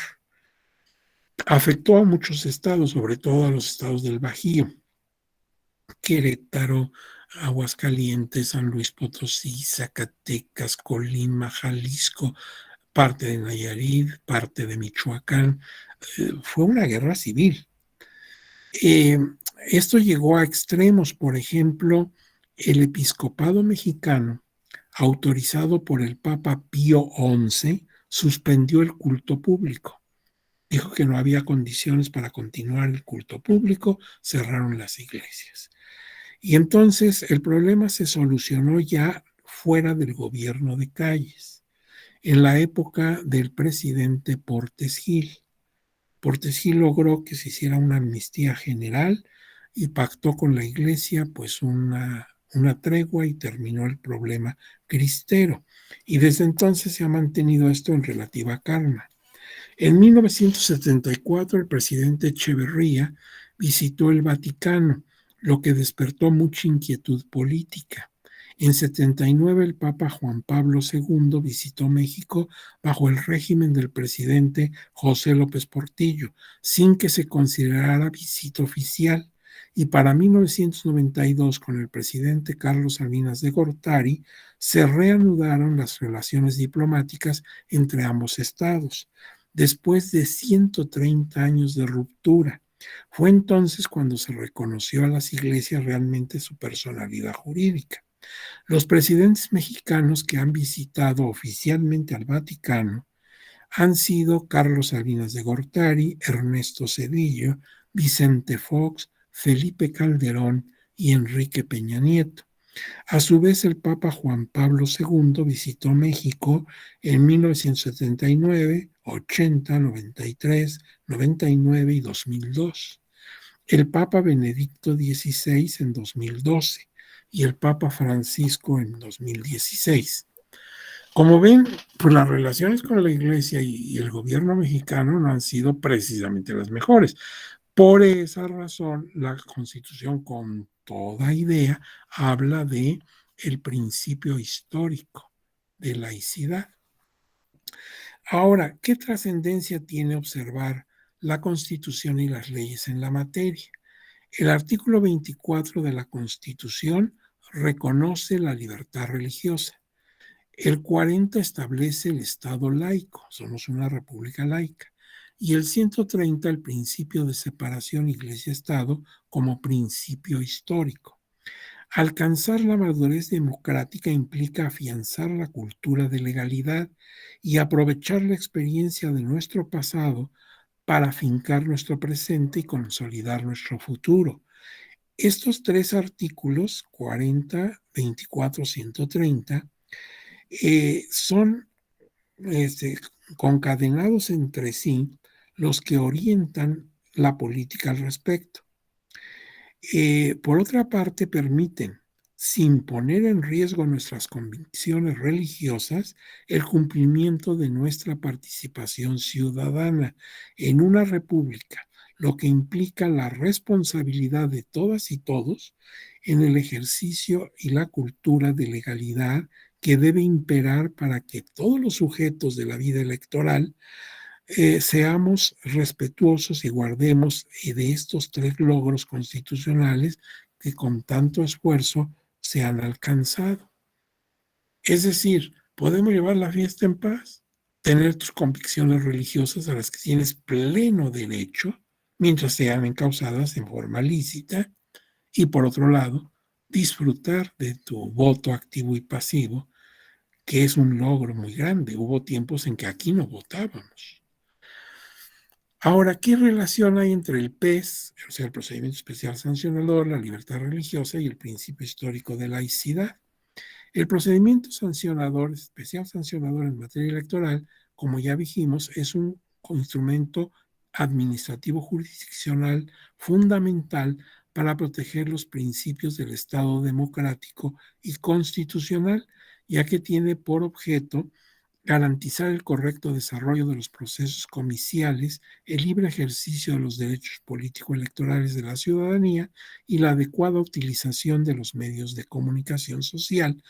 Afectó a muchos estados, sobre todo a los estados del Bajío. Querétaro, Aguascalientes, San Luis Potosí, Zacatecas, Colima, Jalisco, parte de Nayarit, parte de Michoacán. Fue una guerra civil. Esto llegó a extremos, por ejemplo, el episcopado mexicano, autorizado por el Papa Pío XI, suspendió el culto público. Dijo que no había condiciones para continuar el culto público, cerraron las iglesias. Y entonces el problema se solucionó ya fuera del gobierno de Calles. en la época del presidente Portes Gil. Portes Gil logró que se hiciera una amnistía general y pactó con la iglesia pues una tregua y terminó el problema cristero. Y desde entonces se ha mantenido esto en relativa calma. En 1974 el presidente Echeverría visitó el Vaticano, lo que despertó mucha inquietud política. En 79 el Papa Juan Pablo II visitó México bajo el régimen del presidente José López Portillo, sin que se considerara visita oficial. Y para 1992, con el presidente Carlos Salinas de Gortari, se reanudaron las relaciones diplomáticas entre ambos estados después de 130 años de ruptura. Fue entonces cuando se reconoció a las iglesias realmente su personalidad jurídica. Los presidentes mexicanos que han visitado oficialmente al Vaticano han sido Carlos Salinas de Gortari, Ernesto Zedillo, Vicente Fox, Felipe Calderón y Enrique Peña Nieto. A su vez, el Papa Juan Pablo II visitó México en 1979, 80, 93, 99 y 2002. El Papa Benedicto XVI en 2012 y el Papa Francisco en 2016. Como ven, pues las relaciones con la Iglesia y el gobierno mexicano no han sido precisamente las mejores. Por esa razón, la Constitución, con toda idea, habla de el principio histórico de laicidad. Ahora, ¿qué trascendencia tiene observar la Constitución y las leyes en la materia? El artículo 24 de la Constitución reconoce la libertad religiosa. El 40 establece el Estado laico, somos una república laica, y el 130 el principio de separación Iglesia-Estado como principio histórico. Alcanzar la madurez democrática implica afianzar la cultura de legalidad y aprovechar la experiencia de nuestro pasado para afincar nuestro presente y consolidar nuestro futuro. Estos tres artículos, 40, 24, 130, son concadenados entre sí los que orientan la política al respecto. Por otra parte, permiten, sin poner en riesgo nuestras convicciones religiosas, el cumplimiento de nuestra participación ciudadana en una república, lo que implica la responsabilidad de todas y todos en el ejercicio y la cultura de legalidad que debe imperar para que todos los sujetos de la vida electoral seamos respetuosos y guardemos de estos tres logros constitucionales que con tanto esfuerzo se han alcanzado. Es decir, podemos llevar la fiesta en paz, tener tus convicciones religiosas a las que tienes pleno derecho, mientras sean encausadas en forma lícita, y por otro lado, disfrutar de tu voto activo y pasivo, que es un logro muy grande. Hubo tiempos en que aquí no votábamos. Ahora, ¿qué relación hay entre el PES, o sea, el procedimiento especial sancionador, la libertad religiosa y el principio histórico de laicidad? El procedimiento sancionador, especial sancionador en materia electoral, como ya dijimos, es un instrumento administrativo jurisdiccional fundamental para proteger los principios del Estado democrático y constitucional, ya que tiene por objeto garantizar el correcto desarrollo de los procesos comiciales, el libre ejercicio de los derechos político-electorales de la ciudadanía y la adecuada utilización de los medios de comunicación social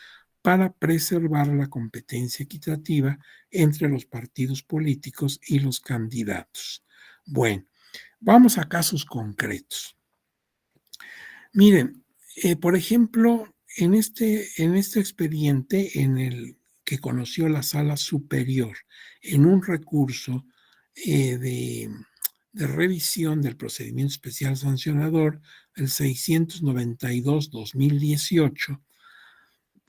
para preservar la competencia equitativa entre los partidos políticos y los candidatos. Bueno, vamos a casos concretos. Miren, por ejemplo, en este expediente en el que conoció la Sala Superior en un recurso de revisión del procedimiento especial sancionador, el 692-2018,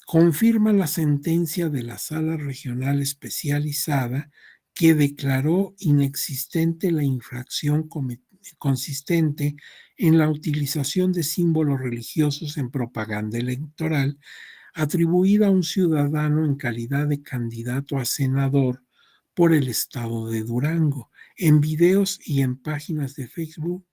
confirma la sentencia de la Sala Regional Especializada que declaró inexistente la infracción consistente en la utilización de símbolos religiosos en propaganda electoral, atribuida a un ciudadano en calidad de candidato a senador por el estado de Durango. En videos y en páginas de Facebook,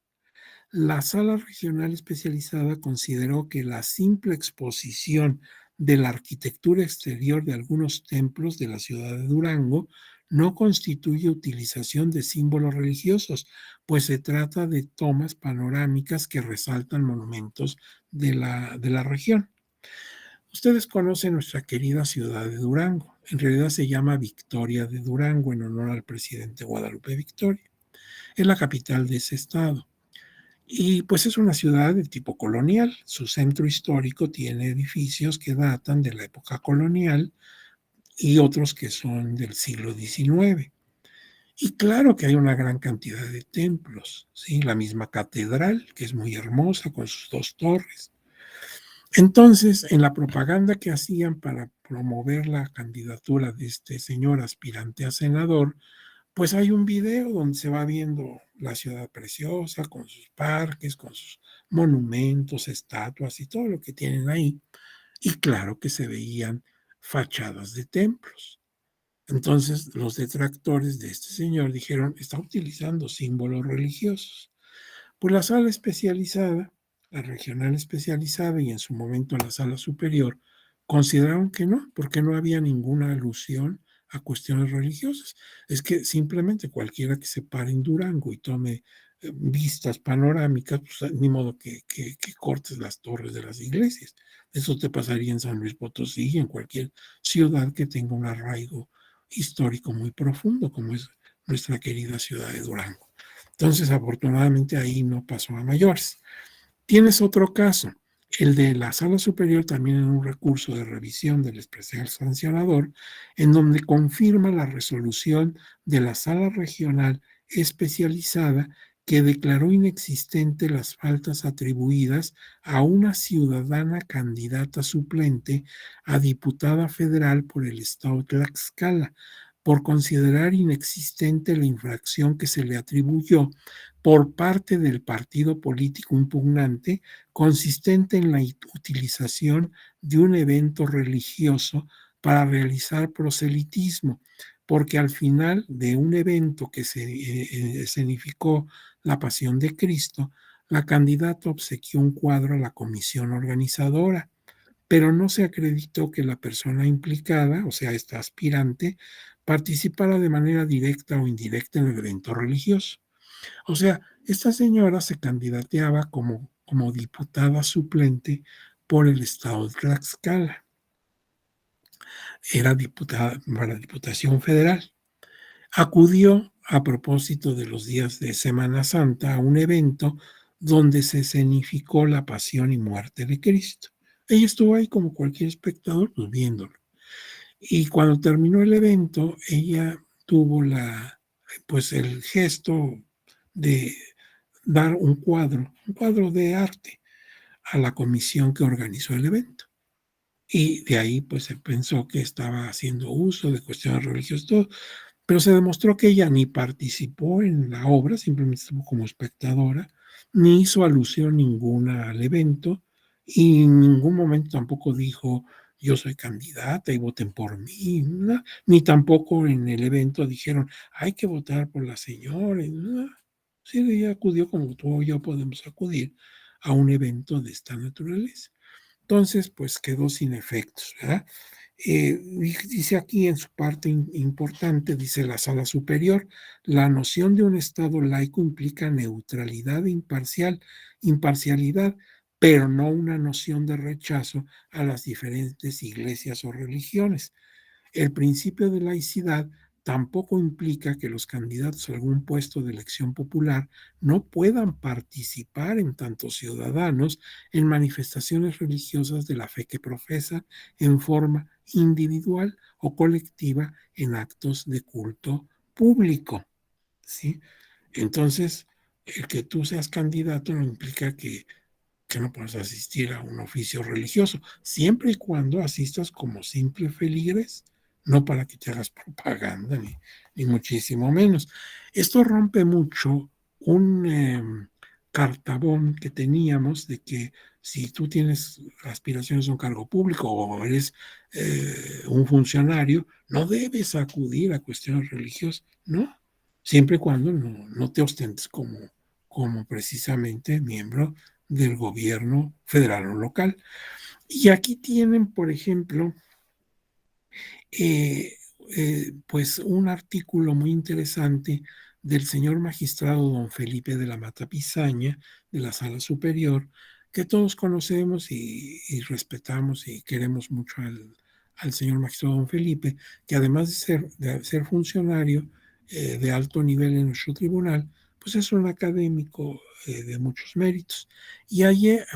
la sala regional especializada consideró que la simple exposición de la arquitectura exterior de algunos templos de la ciudad de Durango no constituye utilización de símbolos religiosos, pues se trata de tomas panorámicas que resaltan monumentos de la región. Ustedes conocen nuestra querida ciudad de Durango. En realidad se llama Victoria de Durango en honor al presidente Guadalupe Victoria. Es la capital de ese estado. Y pues es una ciudad de tipo colonial. Su centro histórico tiene edificios que datan de la época colonial y otros que son del siglo XIX. Y claro que hay una gran cantidad de templos, ¿sí? La misma catedral, que es muy hermosa con sus dos torres. Entonces, en la propaganda que hacían para promover la candidatura de este señor aspirante a senador, pues hay un video donde se va viendo la ciudad preciosa, con sus parques, con sus monumentos, estatuas y todo lo que tienen ahí. Y claro que se veían fachadas de templos. Entonces, los detractores de este señor dijeron, está utilizando símbolos religiosos. Pues la sala especializada, la regional especializada y en su momento la sala superior, consideraron que no, porque no había ninguna alusión a cuestiones religiosas. Es que simplemente cualquiera que se pare en Durango y tome vistas panorámicas, pues ni modo que cortes las torres de las iglesias. Eso te pasaría en San Luis Potosí y en cualquier ciudad que tenga un arraigo histórico muy profundo, como es nuestra querida ciudad de Durango. Entonces, afortunadamente ahí no pasó a mayores. Tienes otro caso, el de la Sala Superior también en un recurso de revisión del especial sancionador, en donde confirma la resolución de la Sala Regional Especializada que declaró inexistente las faltas atribuidas a una ciudadana candidata suplente a diputada federal por el estado de Tlaxcala, por considerar inexistente la infracción que se le atribuyó por parte del partido político impugnante, consistente en la utilización de un evento religioso para realizar proselitismo, porque al final de un evento que se escenificó la Pasión de Cristo, la candidata obsequió un cuadro a la comisión organizadora, pero no se acreditó que la persona implicada, o sea, esta aspirante, participara de manera directa o indirecta en el evento religioso. O sea, esta señora se candidateaba como diputada suplente por el estado de Tlaxcala. Era diputada para la Diputación Federal. Acudió a propósito de los días de Semana Santa a un evento donde se escenificó la pasión y muerte de Cristo. Ella estuvo ahí como cualquier espectador, pues viéndolo. Y cuando terminó el evento, ella tuvo pues el gesto de dar un cuadro de arte a la comisión que organizó el evento. Y de ahí pues se pensó que estaba haciendo uso de cuestiones religiosas, todo, pero se demostró que ella ni participó en la obra, simplemente estuvo como espectadora, ni hizo alusión ninguna al evento y en ningún momento tampoco dijo yo soy candidata y voten por mí, ¿no? Ni tampoco en el evento dijeron hay que votar por la señora, ¿no? Sí, ella acudió como tú o yo podemos acudir a un evento de esta naturaleza. Entonces, pues quedó sin efectos, ¿verdad? Dice aquí en su parte importante, dice la sala superior, la noción de un Estado laico implica neutralidad e imparcialidad, pero no una noción de rechazo a las diferentes iglesias o religiones. El principio de laicidad tampoco implica que los candidatos a algún puesto de elección popular no puedan participar en tanto ciudadanos en manifestaciones religiosas de la fe que profesan en forma individual o colectiva en actos de culto público, ¿sí? Entonces, el que tú seas candidato no implica que no puedas asistir a un oficio religioso, siempre y cuando asistas como simple feligres, no para que te hagas propaganda, ni muchísimo menos. Esto rompe mucho un cartabón que teníamos de que si tú tienes aspiraciones a un cargo público o eres un funcionario, no debes acudir a cuestiones religiosas, ¿no? Siempre y cuando no te ostentes como precisamente miembro del gobierno federal o local. Y aquí tienen, por ejemplo, eh, pues un artículo muy interesante del señor magistrado don Felipe de la Mata Pizaña, de la Sala Superior, que todos conocemos y respetamos y queremos mucho al señor magistrado don Felipe, que además de ser funcionario de alto nivel en nuestro tribunal, pues es un académico de muchos méritos. Y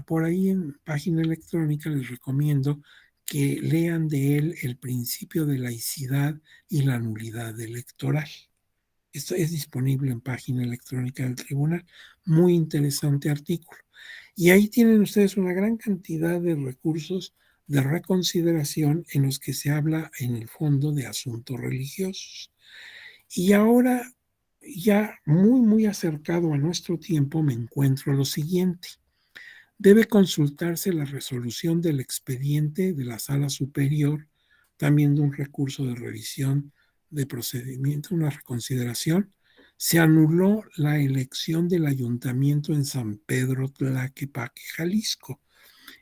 por ahí en página electrónica les recomiendo que lean de él el principio de laicidad y la nulidad electoral. Esto es disponible en página electrónica del tribunal. Muy interesante artículo. Y ahí tienen ustedes una gran cantidad de recursos de reconsideración en los que se habla en el fondo de asuntos religiosos. Y ahora, ya muy, muy acercado a nuestro tiempo, me encuentro lo siguiente. Debe consultarse la resolución del expediente de la Sala Superior, también de un recurso de revisión de procedimiento, una reconsideración. Se anuló la elección del ayuntamiento en San Pedro Tlaquepaque, Jalisco.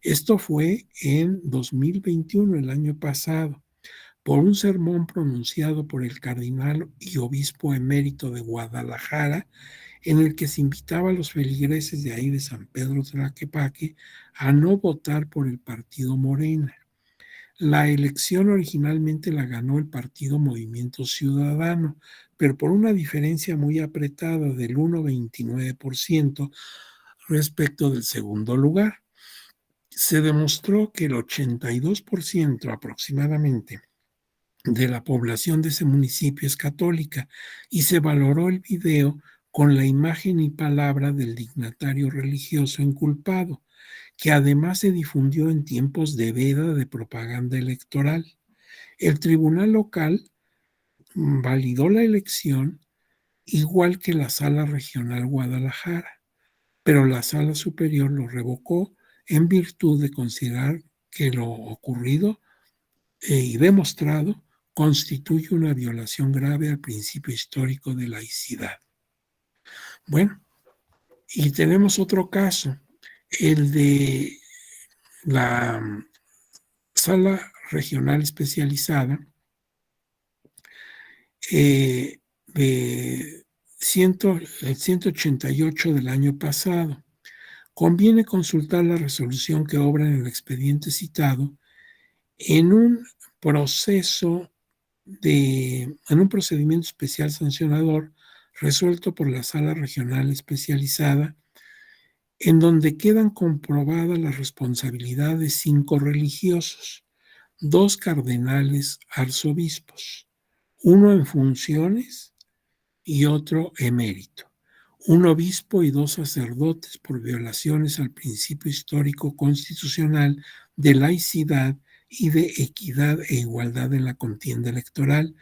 Esto fue en 2021, el año pasado, por un sermón pronunciado por el cardenal y obispo emérito de Guadalajara, en el que se invitaba a los feligreses de ahí de San Pedro Tlaquepaque a no votar por el partido Morena. La elección originalmente la ganó el partido Movimiento Ciudadano, pero por una diferencia muy apretada del 1,29% respecto del segundo lugar. Se demostró que el 82% aproximadamente de la población de ese municipio es católica y se valoró el video con la imagen y palabra del dignatario religioso inculpado, que además se difundió en tiempos de veda de propaganda electoral. El tribunal local validó la elección igual que la Sala Regional Guadalajara, pero la Sala Superior lo revocó en virtud de considerar que lo ocurrido y demostrado constituye una violación grave al principio histórico de laicidad. Bueno, y tenemos otro caso, el de la Sala Regional Especializada de 188 del año pasado. Conviene consultar la resolución que obra en el expediente citado en un procedimiento especial sancionador resuelto por la Sala Regional Especializada, en donde quedan comprobadas las responsabilidades de 5 religiosos, 2 cardenales arzobispos, uno en funciones y otro emérito, un obispo y 2 sacerdotes por violaciones al principio histórico constitucional de laicidad y de equidad e igualdad en la contienda electoral,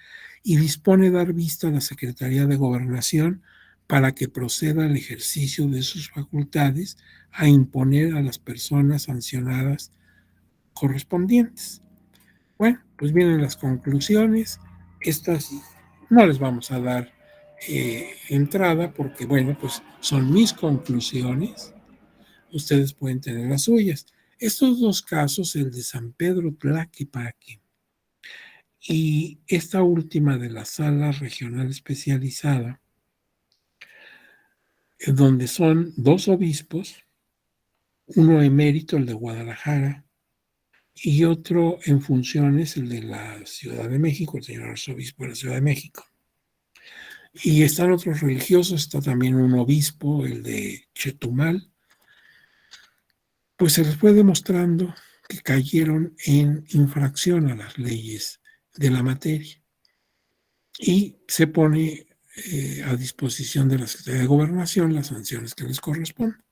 y dispone dar vista a la Secretaría de Gobernación para que proceda al ejercicio de sus facultades a imponer a las personas sancionadas correspondientes. Bueno, pues vienen las conclusiones. Estas no les vamos a dar entrada porque, bueno, pues son mis conclusiones. Ustedes pueden tener las suyas. Estos 2 casos, el de San Pedro Tlaquepaque y esta última de la Sala Regional Especializada, donde son 2 obispos, uno emérito, el de Guadalajara, y otro en funciones, el de la Ciudad de México, el señor arzobispo de la Ciudad de México. Y están otros religiosos, está también un obispo, el de Chetumal. Pues se les fue demostrando que cayeron en infracción a las leyes de la materia. Y se pone a disposición de la Secretaría de Gobernación las sanciones que les corresponden.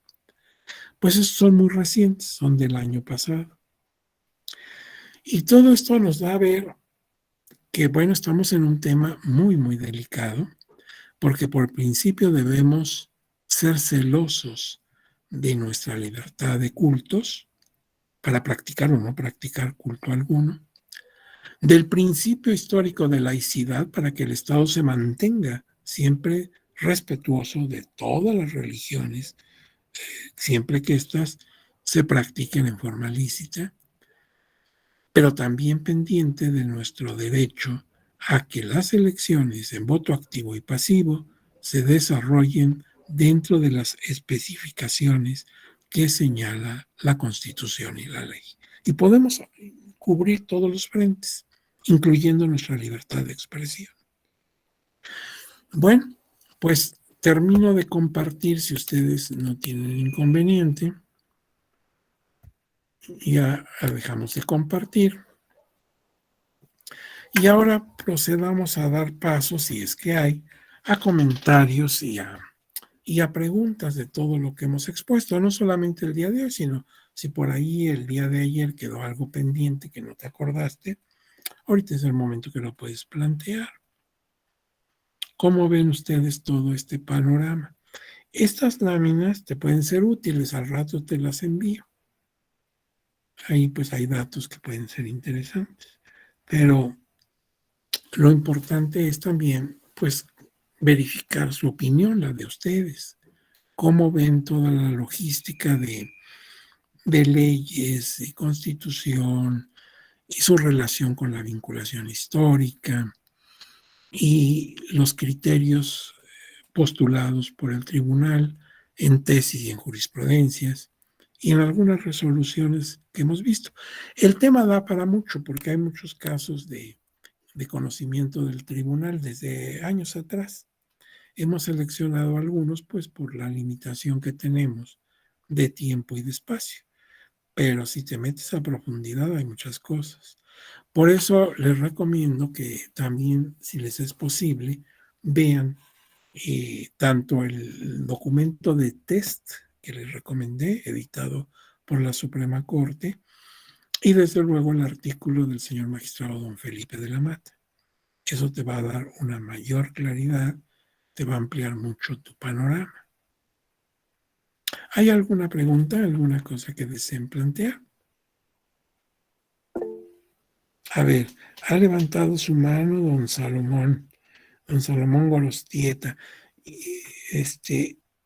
Pues esos son muy recientes, son del año pasado. Y todo esto nos da a ver que, bueno, estamos en un tema muy, muy delicado, porque por principio debemos ser celosos de nuestra libertad de cultos, para practicar o no practicar culto alguno, del principio histórico de laicidad para que el Estado se mantenga siempre respetuoso de todas las religiones, siempre que éstas se practiquen en forma lícita, pero también pendiente de nuestro derecho a que las elecciones en voto activo y pasivo se desarrollen dentro de las especificaciones que señala la Constitución y la ley. Y podemos cubrir todos los frentes, incluyendo nuestra libertad de expresión. Bueno, pues termino de compartir, si ustedes no tienen inconveniente. Ya dejamos de compartir. Y ahora procedamos a dar paso, si es que hay, a comentarios y a preguntas de todo lo que hemos expuesto, no solamente el día de hoy, sino si por ahí el día de ayer quedó algo pendiente que no te acordaste, ahorita es el momento que lo puedes plantear. ¿Cómo ven ustedes todo este panorama? Estas láminas te pueden ser útiles, al rato te las envío. Ahí pues hay datos que pueden ser interesantes, pero lo importante es también pues verificar su opinión, la de ustedes. ¿Cómo ven toda la logística de leyes y constitución y su relación con la vinculación histórica y los criterios postulados por el tribunal en tesis y en jurisprudencias y en algunas resoluciones que hemos visto? El tema da para mucho porque hay muchos casos de conocimiento del tribunal desde años atrás. Hemos seleccionado algunos pues por la limitación que tenemos de tiempo y de espacio, pero si te metes a profundidad hay muchas cosas. Por eso les recomiendo que también, si les es posible, vean tanto el documento de test que les recomendé, editado por la Suprema Corte, y desde luego el artículo del señor magistrado don Felipe de la Mata. Eso te va a dar una mayor claridad, te va a ampliar mucho tu panorama. ¿Hay alguna pregunta, alguna cosa que deseen plantear? A ver, ha levantado su mano don Salomón Gorostieta,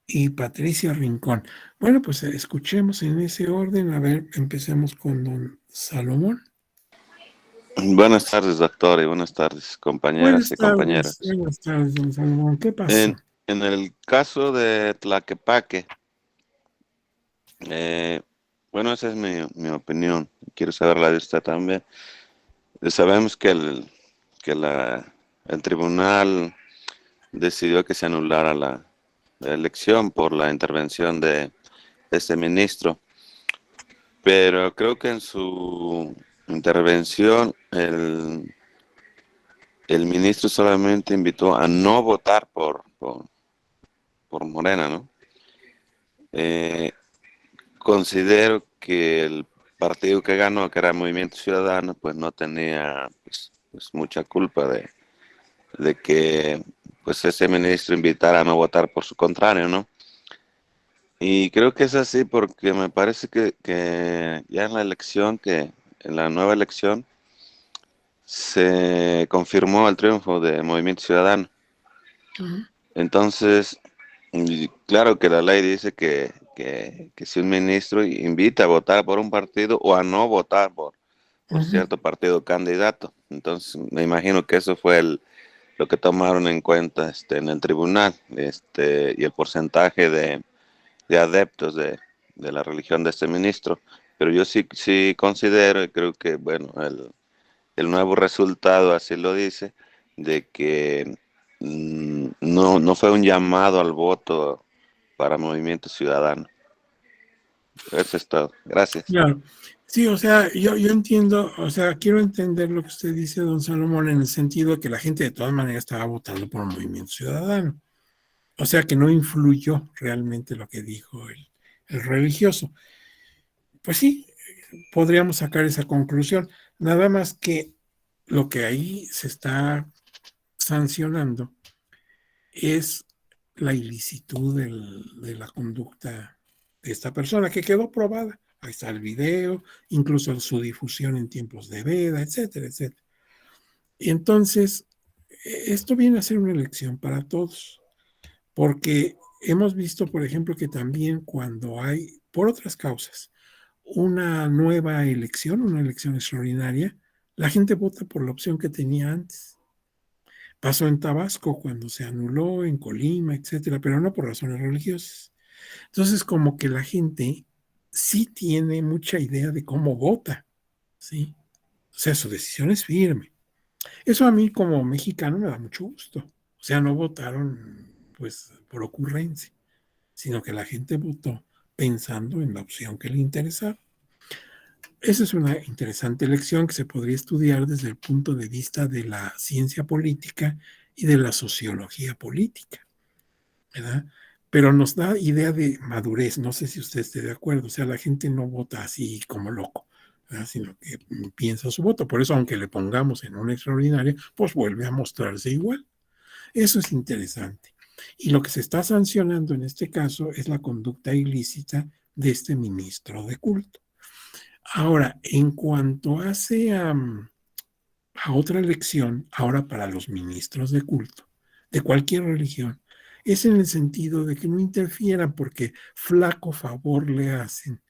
y Patricia Rincón. Bueno, pues escuchemos en ese orden. A ver, empecemos con don Salomón. Buenas tardes, doctor, y buenas tardes, compañeras y compañeros. Buenas tardes, don Salomón. ¿Qué pasó? En el caso de Tlaquepaque, bueno, esa es mi opinión. Quiero saber la de usted también. Sabemos que el tribunal decidió que se anulara la elección por la intervención de este ministro, pero creo que en su intervención el ministro solamente invitó a no votar por Morena, ¿no? Considero que el partido que ganó, que era Movimiento Ciudadano, pues no tenía pues mucha culpa de que pues ese ministro invitara a no votar por su contrario, ¿no? Y creo que es así porque me parece que ya en la nueva elección, se confirmó el triunfo de Movimiento Ciudadano. Uh-huh. Entonces, claro que la ley dice que si un ministro invita a votar por un partido o a no votar por cierto partido candidato, entonces me imagino que eso fue lo que tomaron en cuenta en el tribunal, y el porcentaje de adeptos de la religión de este ministro. Pero yo sí considero, y creo que bueno, el nuevo resultado así lo dice, de que no fue un llamado al voto para Movimiento Ciudadano. Eso es todo. Gracias. Claro. Sí, o sea, yo entiendo, o sea, quiero entender lo que usted dice, don Salomón, en el sentido de que la gente de todas maneras estaba votando por el Movimiento Ciudadano. O sea, que no influyó realmente lo que dijo el religioso. Pues sí, podríamos sacar esa conclusión. Nada más que lo que ahí se está sancionando es la ilicitud de la conducta de esta persona que quedó probada. Ahí está el video, incluso su difusión en tiempos de veda, etcétera, etcétera. Y entonces, esto viene a ser una elección para todos, porque hemos visto, por ejemplo, que también cuando hay, por otras causas, una nueva elección, una elección extraordinaria, la gente vota por la opción que tenía antes. Pasó en Tabasco cuando se anuló, en Colima, etcétera, pero no por razones religiosas. Entonces, como que la gente sí tiene mucha idea de cómo vota, ¿sí? O sea, su decisión es firme. Eso a mí como mexicano me da mucho gusto. O sea, no votaron pues por ocurrencia, sino que la gente votó pensando en la opción que le interesaba. Esa es una interesante lección que se podría estudiar desde el punto de vista de la ciencia política y de la sociología política, ¿verdad? Pero nos da idea de madurez, no sé si usted esté de acuerdo, o sea, la gente no vota así como loco, ¿verdad? Sino que piensa su voto, por eso aunque le pongamos en una extraordinaria, pues vuelve a mostrarse igual. Eso es interesante. Y lo que se está sancionando en este caso es la conducta ilícita de este ministro de culto. Ahora, en cuanto hace a otra elección, ahora para los ministros de culto, de cualquier religión, es en el sentido de que no interfieran porque flaco favor le hacen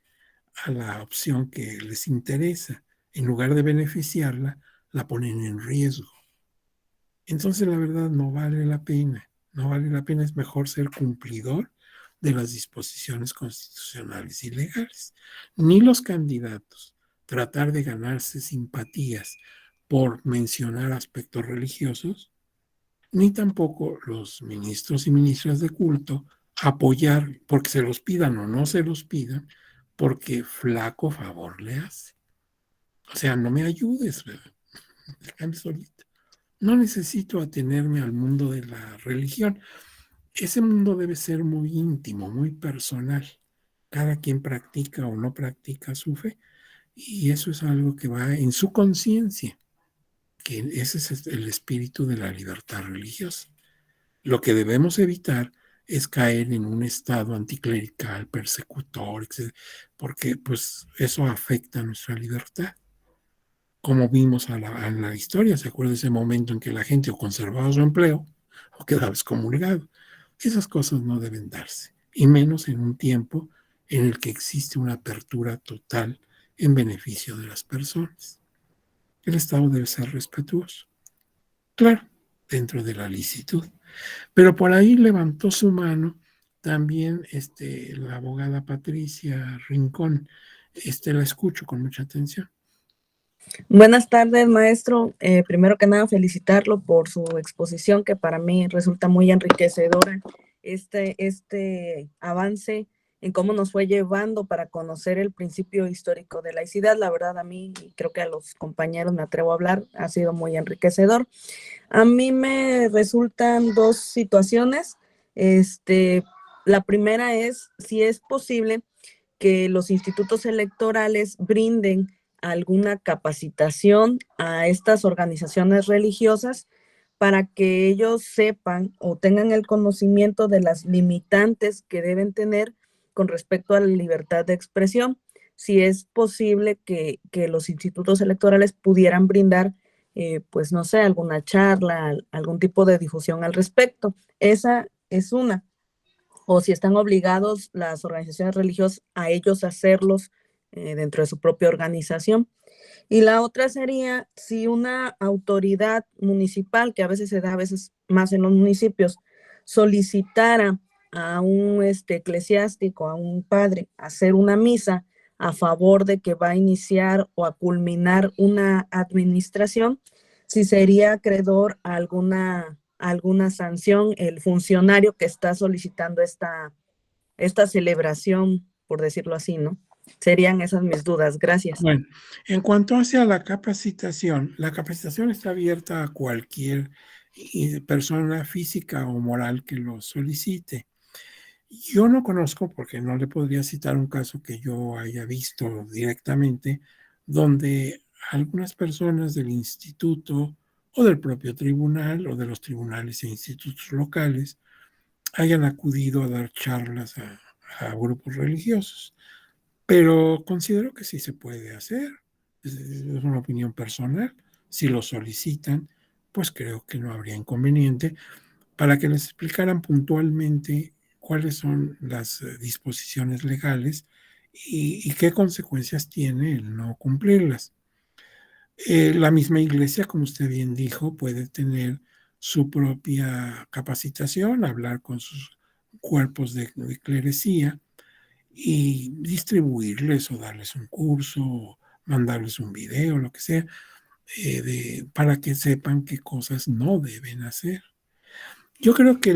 a la opción que les interesa. En lugar de beneficiarla, la ponen en riesgo. Entonces, la verdad, no vale la pena. No vale la pena, es mejor ser cumplidor de las disposiciones constitucionales y legales. Ni los candidatos tratar de ganarse simpatías por mencionar aspectos religiosos, ni tampoco los ministros y ministras de culto apoyar porque se los pidan o no se los pidan, porque flaco favor le hace. O sea, no me ayudes, ¿verdad? Déjame solito. No necesito atenerme al mundo de la religión. Ese mundo debe ser muy íntimo, muy personal. Cada quien practica o no practica su fe y eso es algo que va en su conciencia, que ese es el espíritu de la libertad religiosa. Lo que debemos evitar es caer en un estado anticlerical, persecutor, etc., porque pues eso afecta nuestra libertad. Como vimos a la historia, ¿se acuerda ese momento en que la gente o conservaba su empleo o quedaba excomulgado? Esas cosas no deben darse, y menos en un tiempo en el que existe una apertura total en beneficio de las personas. El Estado debe ser respetuoso, claro, dentro de la licitud. Pero por ahí levantó su mano también la abogada Patricia Rincón. La escucho con mucha atención. Buenas tardes, maestro. Primero que nada, felicitarlo por su exposición, que para mí resulta muy enriquecedora. Este avance en cómo nos fue llevando para conocer el principio histórico de laicidad, la verdad a mí, y creo que a los compañeros me atrevo a hablar, ha sido muy enriquecedor. A mí me resultan dos situaciones. La primera es si es posible que los institutos electorales brinden alguna capacitación a estas organizaciones religiosas para que ellos sepan o tengan el conocimiento de las limitantes que deben tener con respecto a la libertad de expresión. Si es posible que los institutos electorales pudieran brindar, pues no sé, alguna charla, algún tipo de difusión al respecto. Esa es una. O si están obligados las organizaciones religiosas a ellos hacerlos dentro de su propia organización. Y la otra sería si una autoridad municipal, que a veces se da, a veces más en los municipios, solicitara a un eclesiástico, a un padre, hacer una misa a favor de que va a iniciar o a culminar una administración, si sería acreedor a alguna sanción el funcionario que está solicitando esta celebración, por decirlo así, ¿no? Serían esas mis dudas. Gracias. Bueno, en cuanto hacia la capacitación está abierta a cualquier persona física o moral que lo solicite. Yo no conozco, porque no le podría citar un caso que yo haya visto directamente, donde algunas personas del instituto o del propio tribunal o de los tribunales e institutos locales hayan acudido a dar charlas a a grupos religiosos. Pero considero que sí se puede hacer. Es una opinión personal. Si lo solicitan, pues creo que no habría inconveniente para que les explicaran puntualmente cuáles son las disposiciones legales y qué consecuencias tiene el no cumplirlas. La misma iglesia, como usted bien dijo, puede tener su propia capacitación, hablar con sus cuerpos de clerecía y distribuirles o darles un curso, o mandarles un video, lo que sea, para que sepan qué cosas no deben hacer. Yo creo que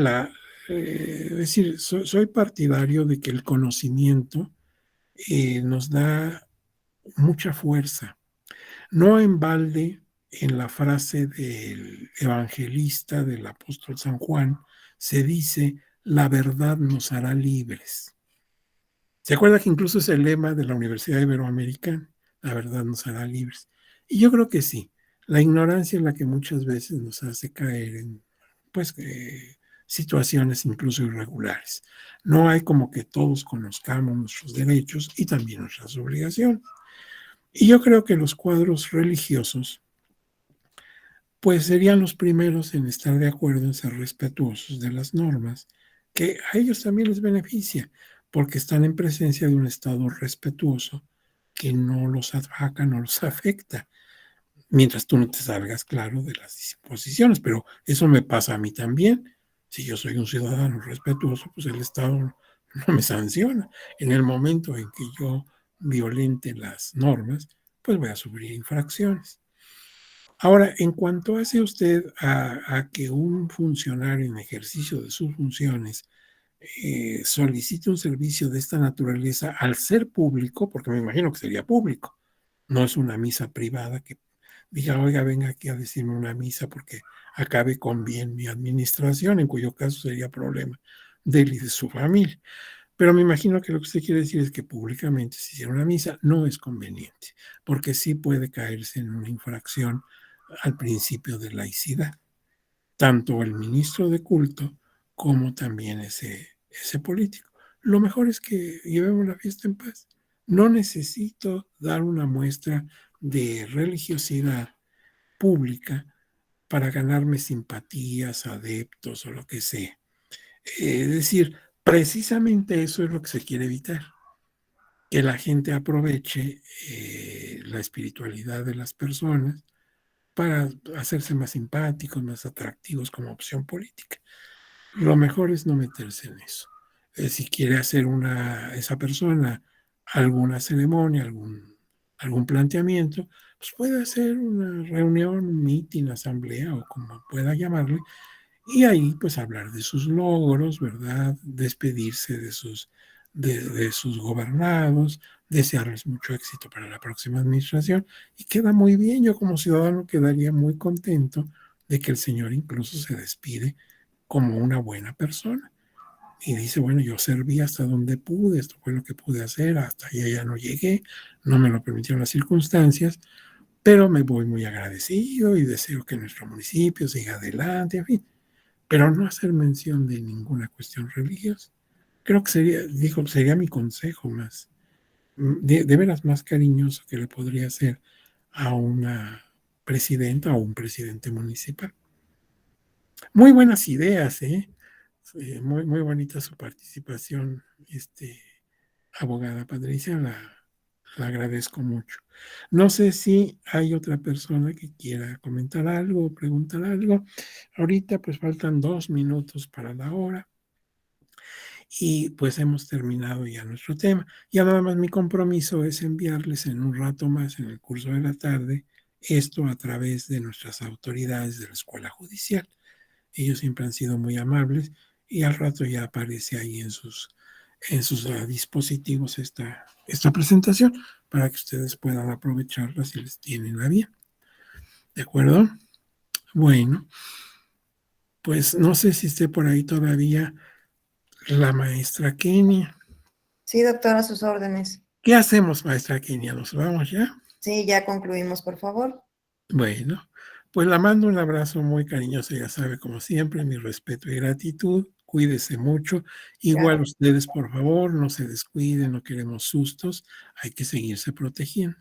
es decir, soy partidario de que el conocimiento nos da mucha fuerza. No en balde, en la frase del evangelista, del apóstol San Juan, se dice, la verdad nos hará libres. ¿Se acuerda que incluso es el lema de la Universidad Iberoamericana? La verdad nos hará libres. Y yo creo que sí. La ignorancia es la que muchas veces nos hace caer en, pues, situaciones incluso irregulares. No hay como que todos conozcamos nuestros derechos y también nuestras obligaciones. Y yo creo que los cuadros religiosos, pues serían los primeros en estar de acuerdo en ser respetuosos de las normas, que a ellos también les beneficia, porque están en presencia de un Estado respetuoso que no los ataca, no los afecta, mientras tú no te salgas claro de las disposiciones, pero eso me pasa a mí también. Si yo soy un ciudadano respetuoso, pues el Estado no me sanciona. En el momento en que yo violente las normas, pues voy a sufrir infracciones. Ahora, en cuanto hace usted a que un funcionario en ejercicio de sus funciones solicite un servicio de esta naturaleza al ser público, porque me imagino que sería público, no es una misa privada que diga, oiga, venga aquí a decirme una misa porque acabe con bien mi administración, en cuyo caso sería problema de él y de su familia. Pero me imagino que lo que usted quiere decir es que públicamente si hiciera una misa no es conveniente, porque sí puede caerse en una infracción al principio de laicidad, tanto el ministro de culto como también ese político. Lo mejor es que llevemos la fiesta en paz. No necesito dar una muestra de religiosidad pública para ganarme simpatías, adeptos o lo que sea. Es decir, precisamente eso es lo que se quiere evitar, que la gente aproveche la espiritualidad de las personas para hacerse más simpáticos, más atractivos como opción política. Lo mejor es no meterse en eso. Si quiere hacer esa persona alguna ceremonia, algún planteamiento, pues puede hacer una reunión, un meeting, asamblea o como pueda llamarle, y ahí pues hablar de sus logros, ¿verdad? Despedirse de sus gobernados, desearles mucho éxito para la próxima administración y queda muy bien. Yo como ciudadano quedaría muy contento de que el señor incluso se despide como una buena persona y dice, bueno, yo serví hasta donde pude, esto fue lo que pude hacer, hasta allá ya no llegué, no me lo permitieron las circunstancias, pero me voy muy agradecido y deseo que nuestro municipio siga adelante, en fin, pero no hacer mención de ninguna cuestión religiosa. Creo que sería mi consejo más, de veras más cariñoso que le podría hacer a una presidenta o un presidente municipal. Muy buenas ideas, ¿eh? Muy, muy bonita su participación, abogada Patricia, la agradezco mucho. No sé si hay otra persona que quiera comentar algo o preguntar algo. Ahorita pues faltan 2 minutos para la hora y pues hemos terminado ya nuestro tema. Ya nada más mi compromiso es enviarles en un rato más en el curso de la tarde esto a través de nuestras autoridades de la Escuela Judicial. Ellos siempre han sido muy amables y al rato ya aparece ahí en sus dispositivos esta presentación para que ustedes puedan aprovecharla si les tienen a bien. ¿De acuerdo? Bueno, pues no sé si esté por ahí todavía la maestra Kenia. Sí, doctora, a sus órdenes. ¿Qué hacemos, maestra Kenia? ¿Nos vamos ya? Sí, ya concluimos, por favor. Bueno, pues la mando un abrazo muy cariñoso, ya sabe, como siempre, mi respeto y gratitud. Cuídese mucho. Igual ustedes, por favor, no se descuiden, no queremos sustos. Hay que seguirse protegiendo.